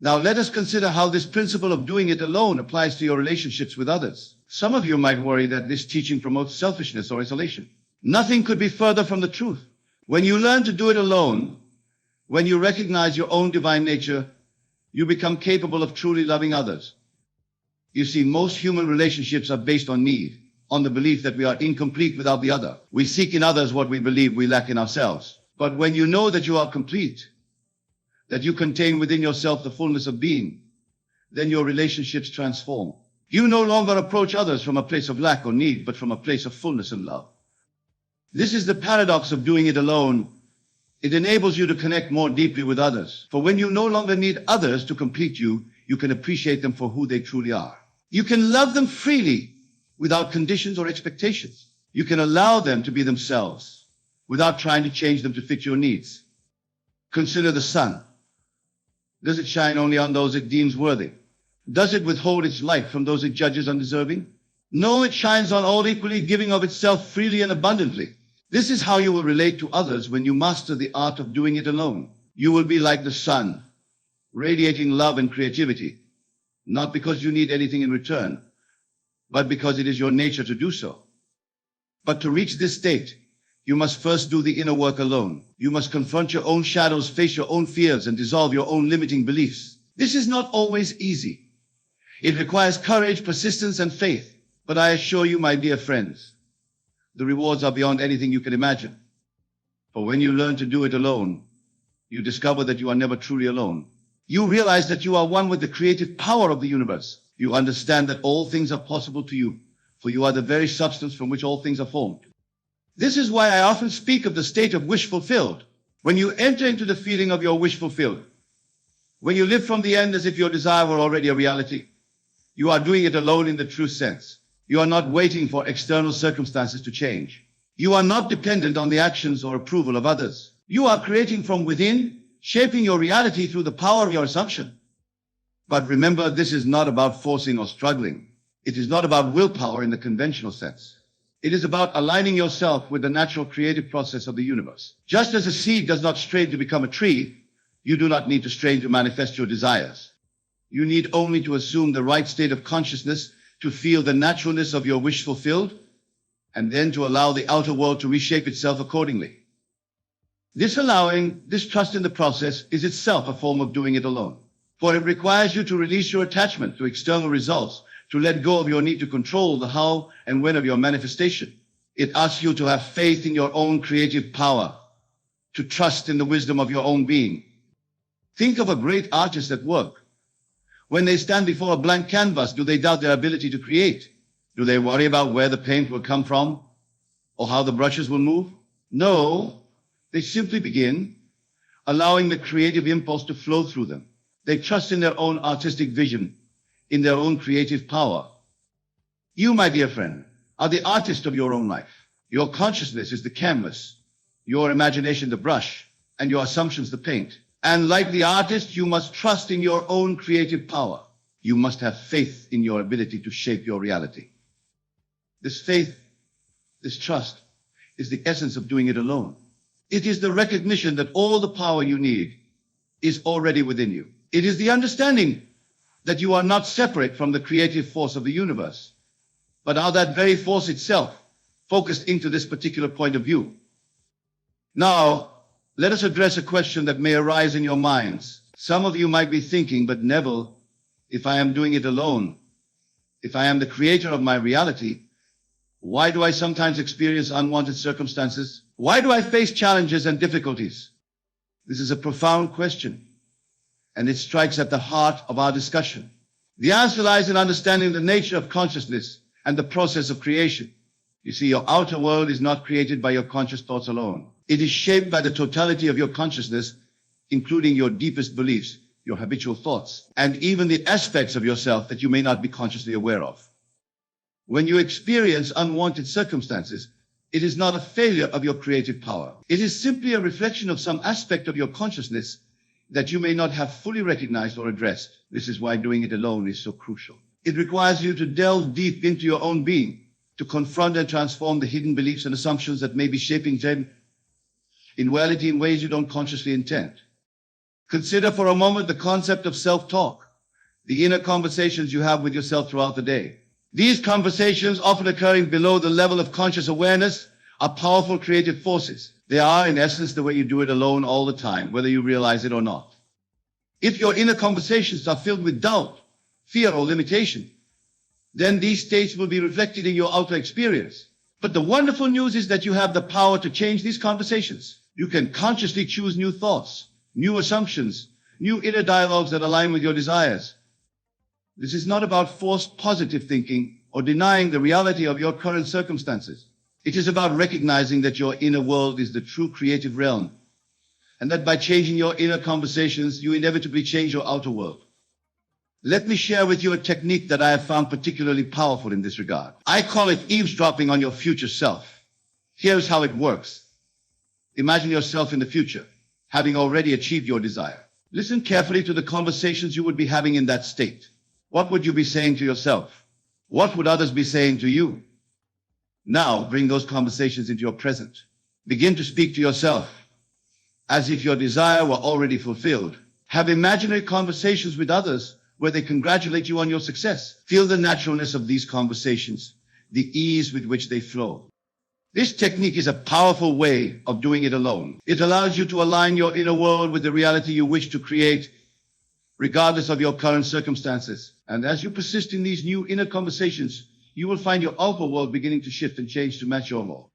Now let us consider how this principle of doing it alone applies to your relationships with others. Some of you might worry that this teaching promotes selfishness or isolation. Nothing could be further from the truth. When you learn to do it alone, when you recognize your own divine nature, you become capable of truly loving others. You see, most human relationships are based on need, on the belief that we are incomplete without the other. We seek in others what we believe we lack in ourselves. But when you know that you are complete, that you contain within yourself the fullness of being, then your relationships transform. You no longer approach others from a place of lack or need, but from a place of fullness and love. This is the paradox of doing it alone. It enables you to connect more deeply with others. For when you no longer need others to complete you, you can appreciate them for who they truly are. You can love them freely without conditions or expectations. You can allow them to be themselves without trying to change them to fit your needs. Consider the sun. Does it shine only on those it deems worthy? Does it withhold its light from those it judges undeserving? No, it shines on all equally, giving of itself freely and abundantly. This is how you will relate to others when you master the art of doing it alone. You will be like the sun, radiating love and creativity, not because you need anything in return, but because it is your nature to do so. But to reach this state, you must first do the inner work alone. You must confront your own shadows, face your own fears, and dissolve your own limiting beliefs. This is not always easy. It requires courage, persistence, and faith. But I assure you, my dear friends, the rewards are beyond anything you can imagine. For when you learn to do it alone, you discover that you are never truly alone. You realize that you are one with the creative power of the universe. You understand that all things are possible to you, for you are the very substance from which all things are formed. This is why I often speak of the state of wish fulfilled. When you enter into the feeling of your wish fulfilled, when you live from the end as if your desire were already a reality, you are doing it alone in the true sense. You are not waiting for external circumstances to change. You are not dependent on the actions or approval of others. You are creating from within, shaping your reality through the power of your assumption. But remember, this is not about forcing or struggling. It is not about willpower in the conventional sense. It is about aligning yourself with the natural creative process of the universe. Just as a seed does not strain to become a tree, you do not need to strain to manifest your desires. You need only to assume the right state of consciousness to feel the naturalness of your wish fulfilled, and then to allow the outer world to reshape itself accordingly. This allowing, this trust in the process is itself a form of doing it alone. For it requires you to release your attachment to external results, to let go of your need to control the how and when of your manifestation. It asks you to have faith in your own creative power, to trust in the wisdom of your own being. Think of a great artist at work. When they stand before a blank canvas, do they doubt their ability to create? Do they worry about where the paint will come from or how the brushes will move? No, they simply begin, allowing the creative impulse to flow through them. They trust in their own artistic vision, in their own creative power. You, my dear friend, are the artist of your own life. Your consciousness is the canvas, your imagination the brush, and your assumptions the paint. And like the artist, you must trust in your own creative power. You must have faith in your ability to shape your reality. This faith, this trust, is the essence of doing it alone. It is the recognition that all the power you need is already within you. It is the understanding that you are not separate from the creative force of the universe, but are that very force itself, focused into this particular point of view. Now, let us address a question that may arise in your minds. Some of you might be thinking, but Neville, if I am doing it alone, if I am the creator of my reality, why do I sometimes experience unwanted circumstances? Why do I face challenges and difficulties? This is a profound question, and it strikes at the heart of our discussion. The answer lies in understanding the nature of consciousness and the process of creation. You see, your outer world is not created by your conscious thoughts alone. It is shaped by the totality of your consciousness, including your deepest beliefs, your habitual thoughts, and even the aspects of yourself that you may not be consciously aware of. When you experience unwanted circumstances, it is not a failure of your creative power. It is simply a reflection of some aspect of your consciousness that you may not have fully recognized or addressed. This is why doing it alone is so crucial. It requires you to delve deep into your own being, to confront and transform the hidden beliefs and assumptions that may be shaping them in reality in ways you don't consciously intend. Consider for a moment the concept of self-talk, the inner conversations you have with yourself throughout the day. These conversations, often occurring below the level of conscious awareness, are powerful creative forces. They are, in essence, the way you do it alone all the time, whether you realize it or not. If your inner conversations are filled with doubt, fear, or limitation, then these states will be reflected in your outer experience. But the wonderful news is that you have the power to change these conversations. You can consciously choose new thoughts, new assumptions, new inner dialogues that align with your desires. This is not about forced positive thinking or denying the reality of your current circumstances. It is about recognizing that your inner world is the true creative realm, and that by changing your inner conversations, you inevitably change your outer world. Let me share with you a technique that I have found particularly powerful in this regard. I call it eavesdropping on your future self. Here's how it works. Imagine yourself in the future, having already achieved your desire. Listen carefully to the conversations you would be having in that state. What would you be saying to yourself? What would others be saying to you? Now bring those conversations into your present. Begin to speak to yourself as if your desire were already fulfilled. Have imaginary conversations with others where they congratulate you on your success. Feel the naturalness of these conversations, the ease with which they flow. This technique is a powerful way of doing it alone. It allows you to align your inner world with the reality you wish to create, regardless of your current circumstances. And as you persist in these new inner conversations, you will find your outer world beginning to shift and change to match your world.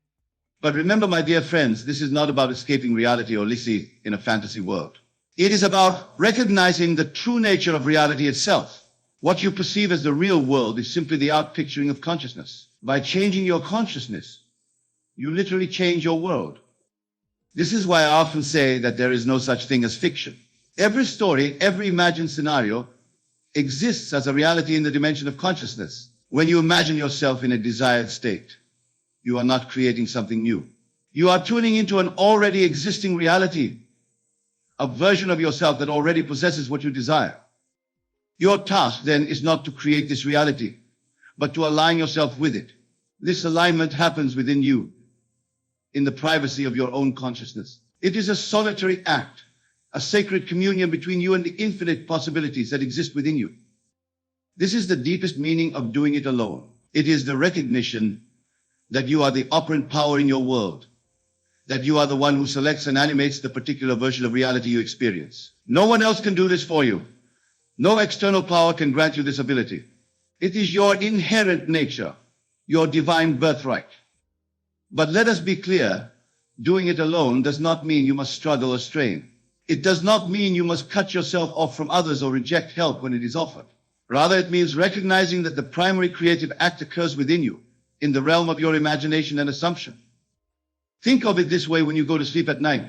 But remember, my dear friends, this is not about escaping reality or living in a fantasy world. It is about recognizing the true nature of reality itself. What you perceive as the real world is simply the outpicturing of consciousness. By changing your consciousness, you literally change your world. This is why I often say that there is no such thing as fiction. Every story, every imagined scenario exists as a reality in the dimension of consciousness. When you imagine yourself in a desired state, you are not creating something new. You are tuning into an already existing reality, a version of yourself that already possesses what you desire. Your task then is not to create this reality, but to align yourself with it. This alignment happens within you, in the privacy of your own consciousness. It is a solitary act, a sacred communion between you and the infinite possibilities that exist within you. This is the deepest meaning of doing it alone. It is the recognition that you are the operant power in your world, that you are the one who selects and animates the particular version of reality you experience. No one else can do this for you. No external power can grant you this ability. It is your inherent nature, your divine birthright. But let us be clear, doing it alone does not mean you must struggle or strain. It does not mean you must cut yourself off from others or reject help when it is offered. Rather, it means recognizing that the primary creative act occurs within you, in the realm of your imagination and assumption. Think of it this way: when you go to sleep at night,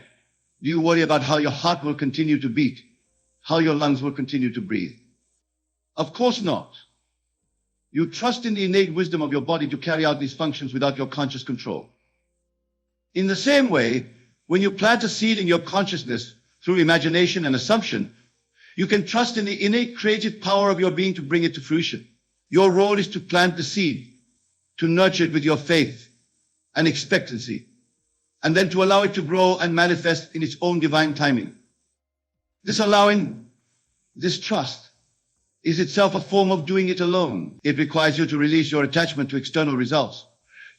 do you worry about how your heart will continue to beat, how your lungs will continue to breathe? Of course not. You trust in the innate wisdom of your body to carry out these functions without your conscious control. In the same way, when you plant a seed in your consciousness through imagination and assumption, you can trust in the innate creative power of your being to bring it to fruition. Your role is to plant the seed, to nurture it with your faith and expectancy, and then to allow it to grow and manifest in its own divine timing. This allowing, this trust, is itself a form of doing it alone. It requires you to release your attachment to external results,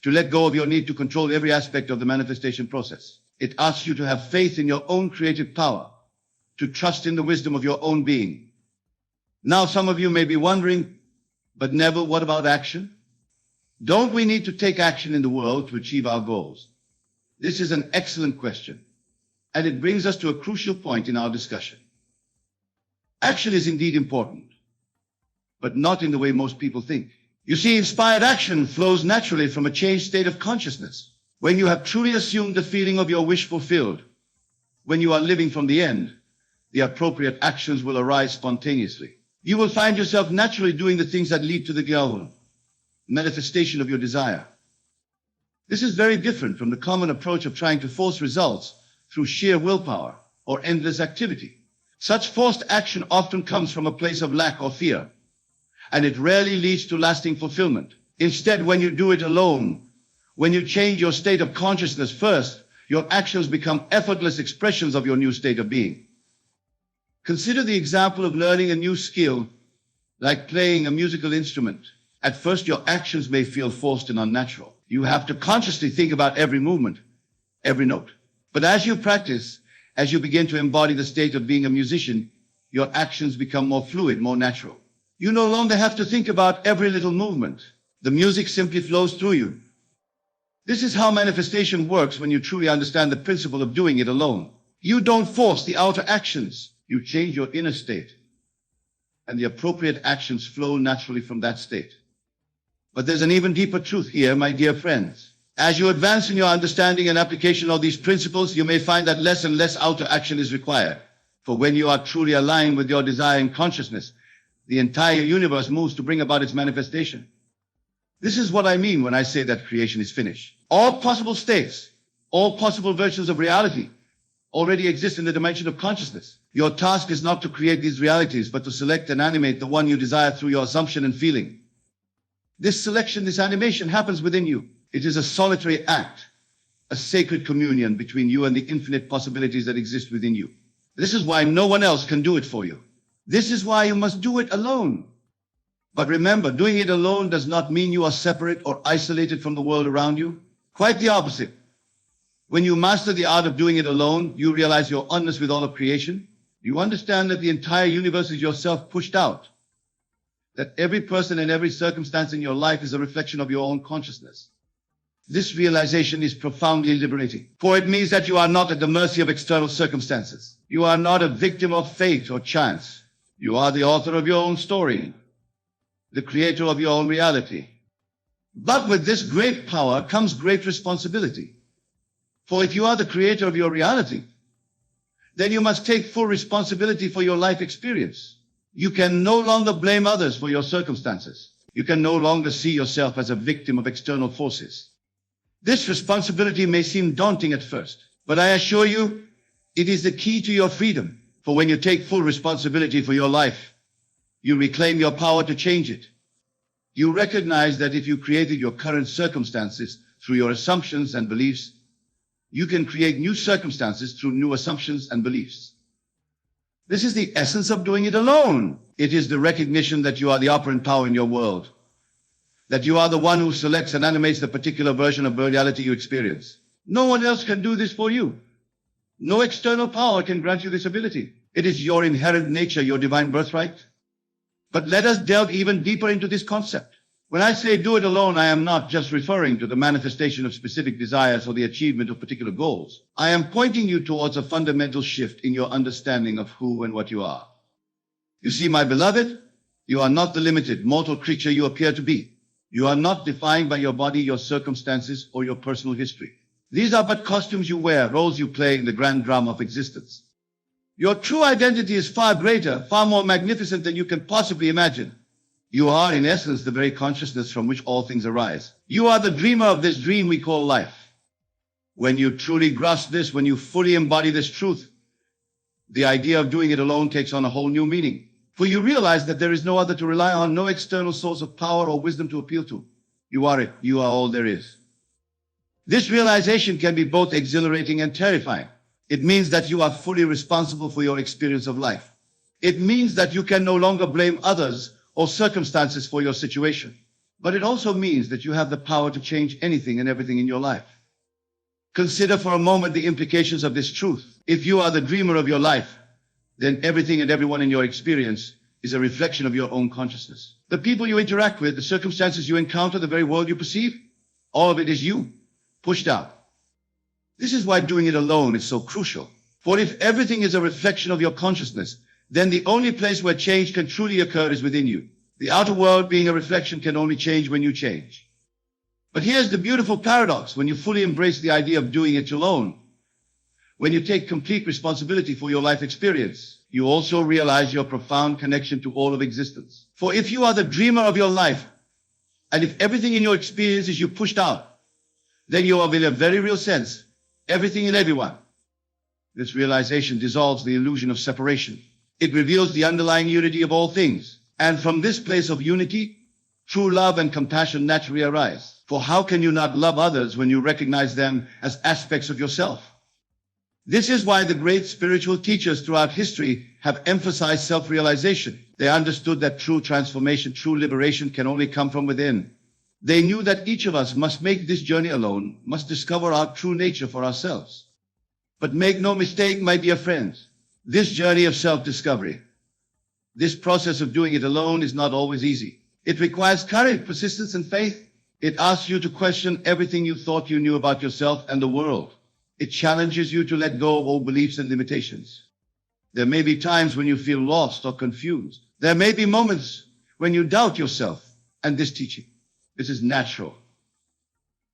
to let go of your need to control every aspect of the manifestation process. It asks you to have faith in your own creative power, to trust in the wisdom of your own being. Now, some of you may be wondering, but Neville, what about action? Don't we need to take action in the world to achieve our goals? This is an excellent question, and it brings us to a crucial point in our discussion. Action is indeed important, but not in the way most people think. You see, inspired action flows naturally from a changed state of consciousness. When you have truly assumed the feeling of your wish fulfilled, when you are living from the end, the appropriate actions will arise spontaneously. You will find yourself naturally doing the things that lead to the goal, manifestation of your desire. This is very different from the common approach of trying to force results through sheer willpower or endless activity. Such forced action often comes from a place of lack or fear, and it rarely leads to lasting fulfillment. Instead, when you do it alone, when you change your state of consciousness first, your actions become effortless expressions of your new state of being. Consider the example of learning a new skill, like playing a musical instrument. At first, your actions may feel forced and unnatural. You have to consciously think about every movement, every note. But as you practice, as you begin to embody the state of being a musician, your actions become more fluid, more natural. You no longer have to think about every little movement. The music simply flows through you. This is how manifestation works when you truly understand the principle of doing it alone. You don't force the outer actions. You change your inner state, and the appropriate actions flow naturally from that state. But there's an even deeper truth here, my dear friends. As you advance in your understanding and application of these principles, you may find that less and less outer action is required. For when you are truly aligned with your desire and consciousness, the entire universe moves to bring about its manifestation. This is what I mean when I say that creation is finished. All possible states, all possible versions of reality already exist in the dimension of consciousness. Your task is not to create these realities, but to select and animate the one you desire through your assumption and feeling. This selection, this animation happens within you. It is a solitary act, a sacred communion between you and the infinite possibilities that exist within you. This is why no one else can do it for you. This is why you must do it alone. But remember, doing it alone does not mean you are separate or isolated from the world around you. Quite the opposite. When you master the art of doing it alone, you realize your oneness with all of creation. You understand that the entire universe is yourself pushed out. That every person and every circumstance in your life is a reflection of your own consciousness. This realization is profoundly liberating, for it means that you are not at the mercy of external circumstances. You are not a victim of fate or chance. You are the author of your own story, the creator of your own reality. But with this great power comes great responsibility. For if you are the creator of your reality, then you must take full responsibility for your life experience. You can no longer blame others for your circumstances. You can no longer see yourself as a victim of external forces. This responsibility may seem daunting at first, but I assure you, it is the key to your freedom. For when you take full responsibility for your life, you reclaim your power to change it. You recognize that if you created your current circumstances through your assumptions and beliefs, you can create new circumstances through new assumptions and beliefs. This is the essence of doing it alone. It is the recognition that you are the operant power in your world, that you are the one who selects and animates the particular version of reality you experience. No one else can do this for you. No external power can grant you this ability. It is your inherent nature, your divine birthright. But let us delve even deeper into this concept. When I say do it alone, I am not just referring to the manifestation of specific desires or the achievement of particular goals. I am pointing you towards a fundamental shift in your understanding of who and what you are. You see, my beloved, you are not the limited, mortal creature you appear to be. You are not defined by your body, your circumstances, or your personal history. These are but costumes you wear, roles you play in the grand drama of existence. Your true identity is far greater, far more magnificent than you can possibly imagine. You are, in essence, the very consciousness from which all things arise. You are the dreamer of this dream we call life. When you truly grasp this, when you fully embody this truth, the idea of doing it alone takes on a whole new meaning. For you realize that there is no other to rely on, no external source of power or wisdom to appeal to. You are it. You are all there is. This realization can be both exhilarating and terrifying. It means that you are fully responsible for your experience of life. It means that you can no longer blame others or circumstances for your situation. But it also means that you have the power to change anything and everything in your life. Consider for a moment the implications of this truth. If you are the dreamer of your life, then everything and everyone in your experience is a reflection of your own consciousness. The people you interact with, the circumstances you encounter, the very world you perceive, all of it is you, pushed out. This is why doing it alone is so crucial. For if everything is a reflection of your consciousness, then the only place where change can truly occur is within you. The outer world, being a reflection, can only change when you change. But here's the beautiful paradox. When you fully embrace the idea of doing it alone, when you take complete responsibility for your life experience, you also realize your profound connection to all of existence. For if you are the dreamer of your life, and if everything in your experience is you pushed out, then you are, in a very real sense, everything and everyone. This realization dissolves the illusion of separation. It reveals the underlying unity of all things. And from this place of unity, true love and compassion naturally arise. For how can you not love others when you recognize them as aspects of yourself? This is why the great spiritual teachers throughout history have emphasized self-realization. They understood that true transformation, true liberation can only come from within. They knew that each of us must make this journey alone, must discover our true nature for ourselves. But make no mistake, my dear friends, this journey of self-discovery, this process of doing it alone is not always easy. It requires courage, persistence, and faith. It asks you to question everything you thought you knew about yourself and the world. It challenges you to let go of old beliefs and limitations. There may be times when you feel lost or confused. There may be moments when you doubt yourself and this teaching. This is natural.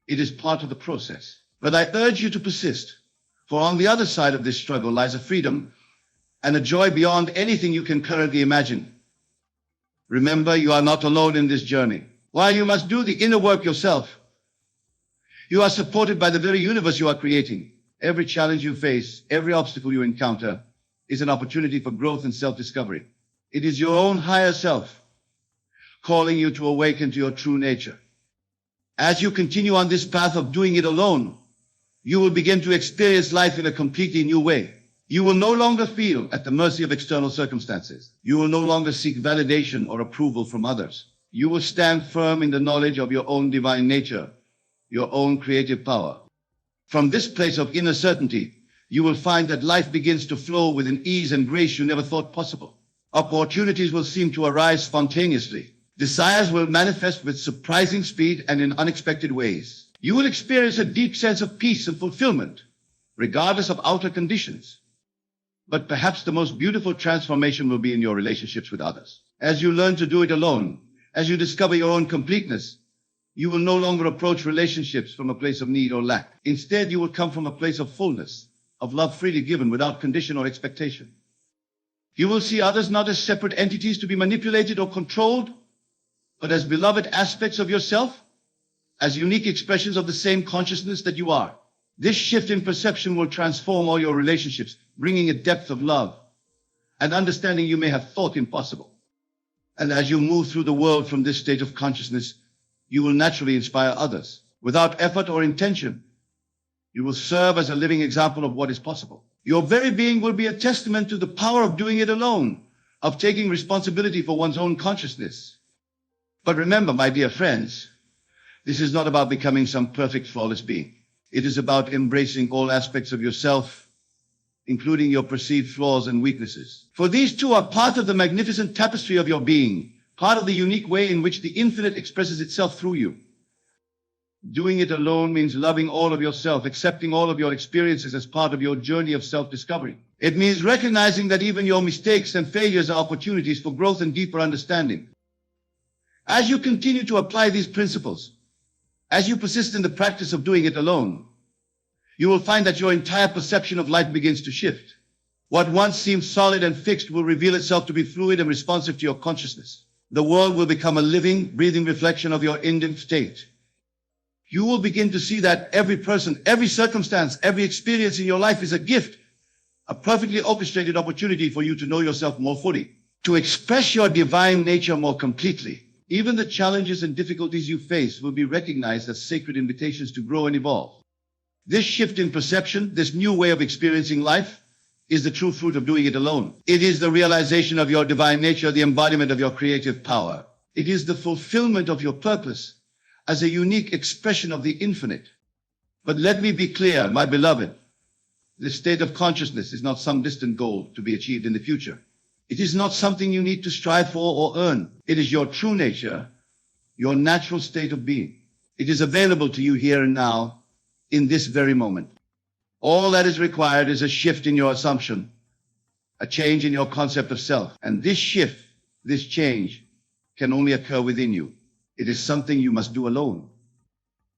It is part of the process. But I urge you to persist, for on the other side of this struggle lies a freedom and a joy beyond anything you can currently imagine. Remember, you are not alone in this journey. While you must do the inner work yourself, you are supported by the very universe you are creating. Every challenge you face, every obstacle you encounter, is an opportunity for growth and self-discovery. It is your own higher self calling you to awaken to your true nature. As you continue on this path of doing it alone, you will begin to experience life in a completely new way. You will no longer feel at the mercy of external circumstances. You will no longer seek validation or approval from others. You will stand firm in the knowledge of your own divine nature, your own creative power. From this place of inner certainty, you will find that life begins to flow with an ease and grace you never thought possible. Opportunities will seem to arise spontaneously. Desires will manifest with surprising speed and in unexpected ways. You will experience a deep sense of peace and fulfillment, regardless of outer conditions. But perhaps the most beautiful transformation will be in your relationships with others. As you learn to do it alone, as you discover your own completeness, you will no longer approach relationships from a place of need or lack. Instead, you will come from a place of fullness, of love freely given without condition or expectation. You will see others not as separate entities to be manipulated or controlled, but as beloved aspects of yourself, as unique expressions of the same consciousness that you are. This shift in perception will transform all your relationships, bringing a depth of love and understanding you may have thought impossible. And as you move through the world from this state of consciousness, you will naturally inspire others. Without effort or intention, you will serve as a living example of what is possible. Your very being will be a testament to the power of doing it alone, of taking responsibility for one's own consciousness. But remember, my dear friends, this is not about becoming some perfect, flawless being. It is about embracing all aspects of yourself, including your perceived flaws and weaknesses. For these too are part of the magnificent tapestry of your being, part of the unique way in which the infinite expresses itself through you. Doing it alone means loving all of yourself, accepting all of your experiences as part of your journey of self-discovery. It means recognizing that even your mistakes and failures are opportunities for growth and deeper understanding. As you continue to apply these principles, as you persist in the practice of doing it alone, you will find that your entire perception of life begins to shift. What once seemed solid and fixed will reveal itself to be fluid and responsive to your consciousness. The world will become a living, breathing reflection of your inner state. You will begin to see that every person, every circumstance, every experience in your life is a gift, a perfectly orchestrated opportunity for you to know yourself more fully, to express your divine nature more completely. Even the challenges and difficulties you face will be recognized as sacred invitations to grow and evolve. This shift in perception, this new way of experiencing life, is the true fruit of doing it alone. It is the realization of your divine nature, the embodiment of your creative power. It is the fulfillment of your purpose as a unique expression of the infinite. But let me be clear, my beloved, this state of consciousness is not some distant goal to be achieved in the future. It is not something you need to strive for or earn. It is your true nature, your natural state of being. It is available to you here and now, in this very moment. All that is required is a shift in your assumption, a change in your concept of self. And this shift, this change, can only occur within you. It is something you must do alone.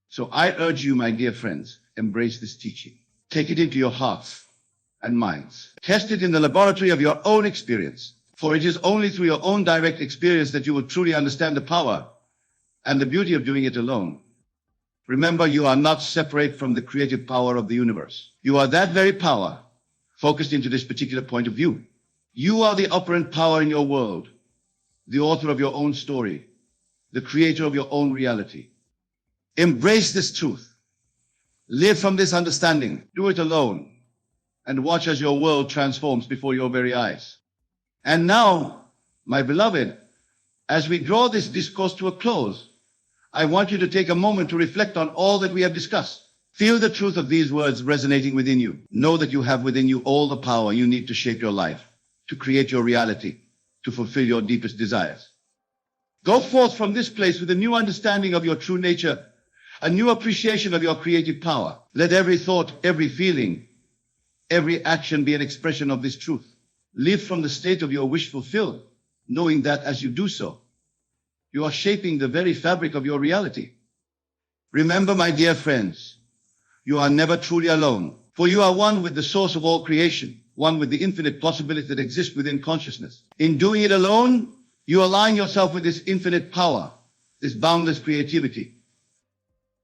So I urge you, my dear friends, embrace this teaching. Take it into your hearts and minds. Test it in the laboratory of your own experience, for it is only through your own direct experience that you will truly understand the power and the beauty of doing it alone. Remember, you are not separate from the creative power of the universe. You are that very power, focused into this particular point of view. You are the operant power in your world, the author of your own story, the creator of your own reality. Embrace this truth. Live from this understanding. Do it alone. And watch as your world transforms before your very eyes. And now, my beloved, as we draw this discourse to a close, I want you to take a moment to reflect on all that we have discussed. Feel the truth of these words resonating within you. Know that you have within you all the power you need to shape your life, to create your reality, to fulfill your deepest desires. Go forth from this place with a new understanding of your true nature, a new appreciation of your creative power. Let every thought, every feeling, every action be an expression of this truth. Live from the state of your wish fulfilled, knowing that as you do so, you are shaping the very fabric of your reality. Remember, my dear friends, you are never truly alone, for you are one with the source of all creation, one with the infinite possibilities that exist within consciousness. In doing it alone, you align yourself with this infinite power, this boundless creativity.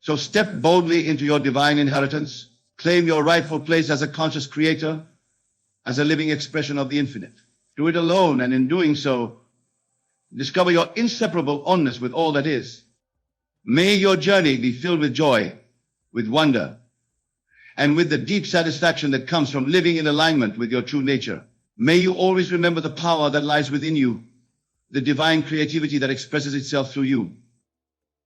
So step boldly into your divine inheritance, claim your rightful place as a conscious creator, as a living expression of the infinite. Do it alone, and in doing so, discover your inseparable oneness with all that is. May your journey be filled with joy, with wonder, and with the deep satisfaction that comes from living in alignment with your true nature. May you always remember the power that lies within you, the divine creativity that expresses itself through you.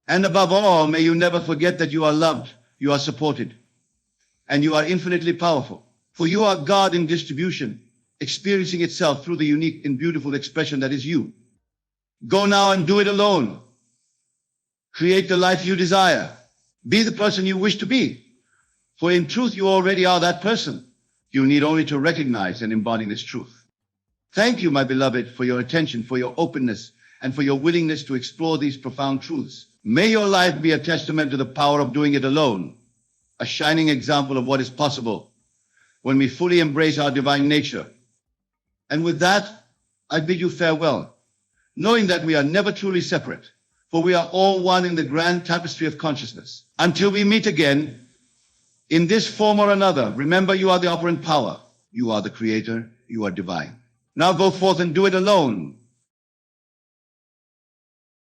And above all, may you never forget that you are loved, you are supported, and you are infinitely powerful. For you are God in distribution, experiencing itself through the unique and beautiful expression that is you. Go now and do it alone. Create the life you desire. Be the person you wish to be. For in truth, you already are that person. You need only to recognize and embody this truth. Thank you, my beloved, for your attention, for your openness, and for your willingness to explore these profound truths. May your life be a testament to the power of doing it alone, a shining example of what is possible when we fully embrace our divine nature. And with that, I bid you farewell, knowing that we are never truly separate, for we are all one in the grand tapestry of consciousness. Until we meet again, in this form or another, remember you are the operant power. You are the creator. You are divine. Now go forth and do it alone.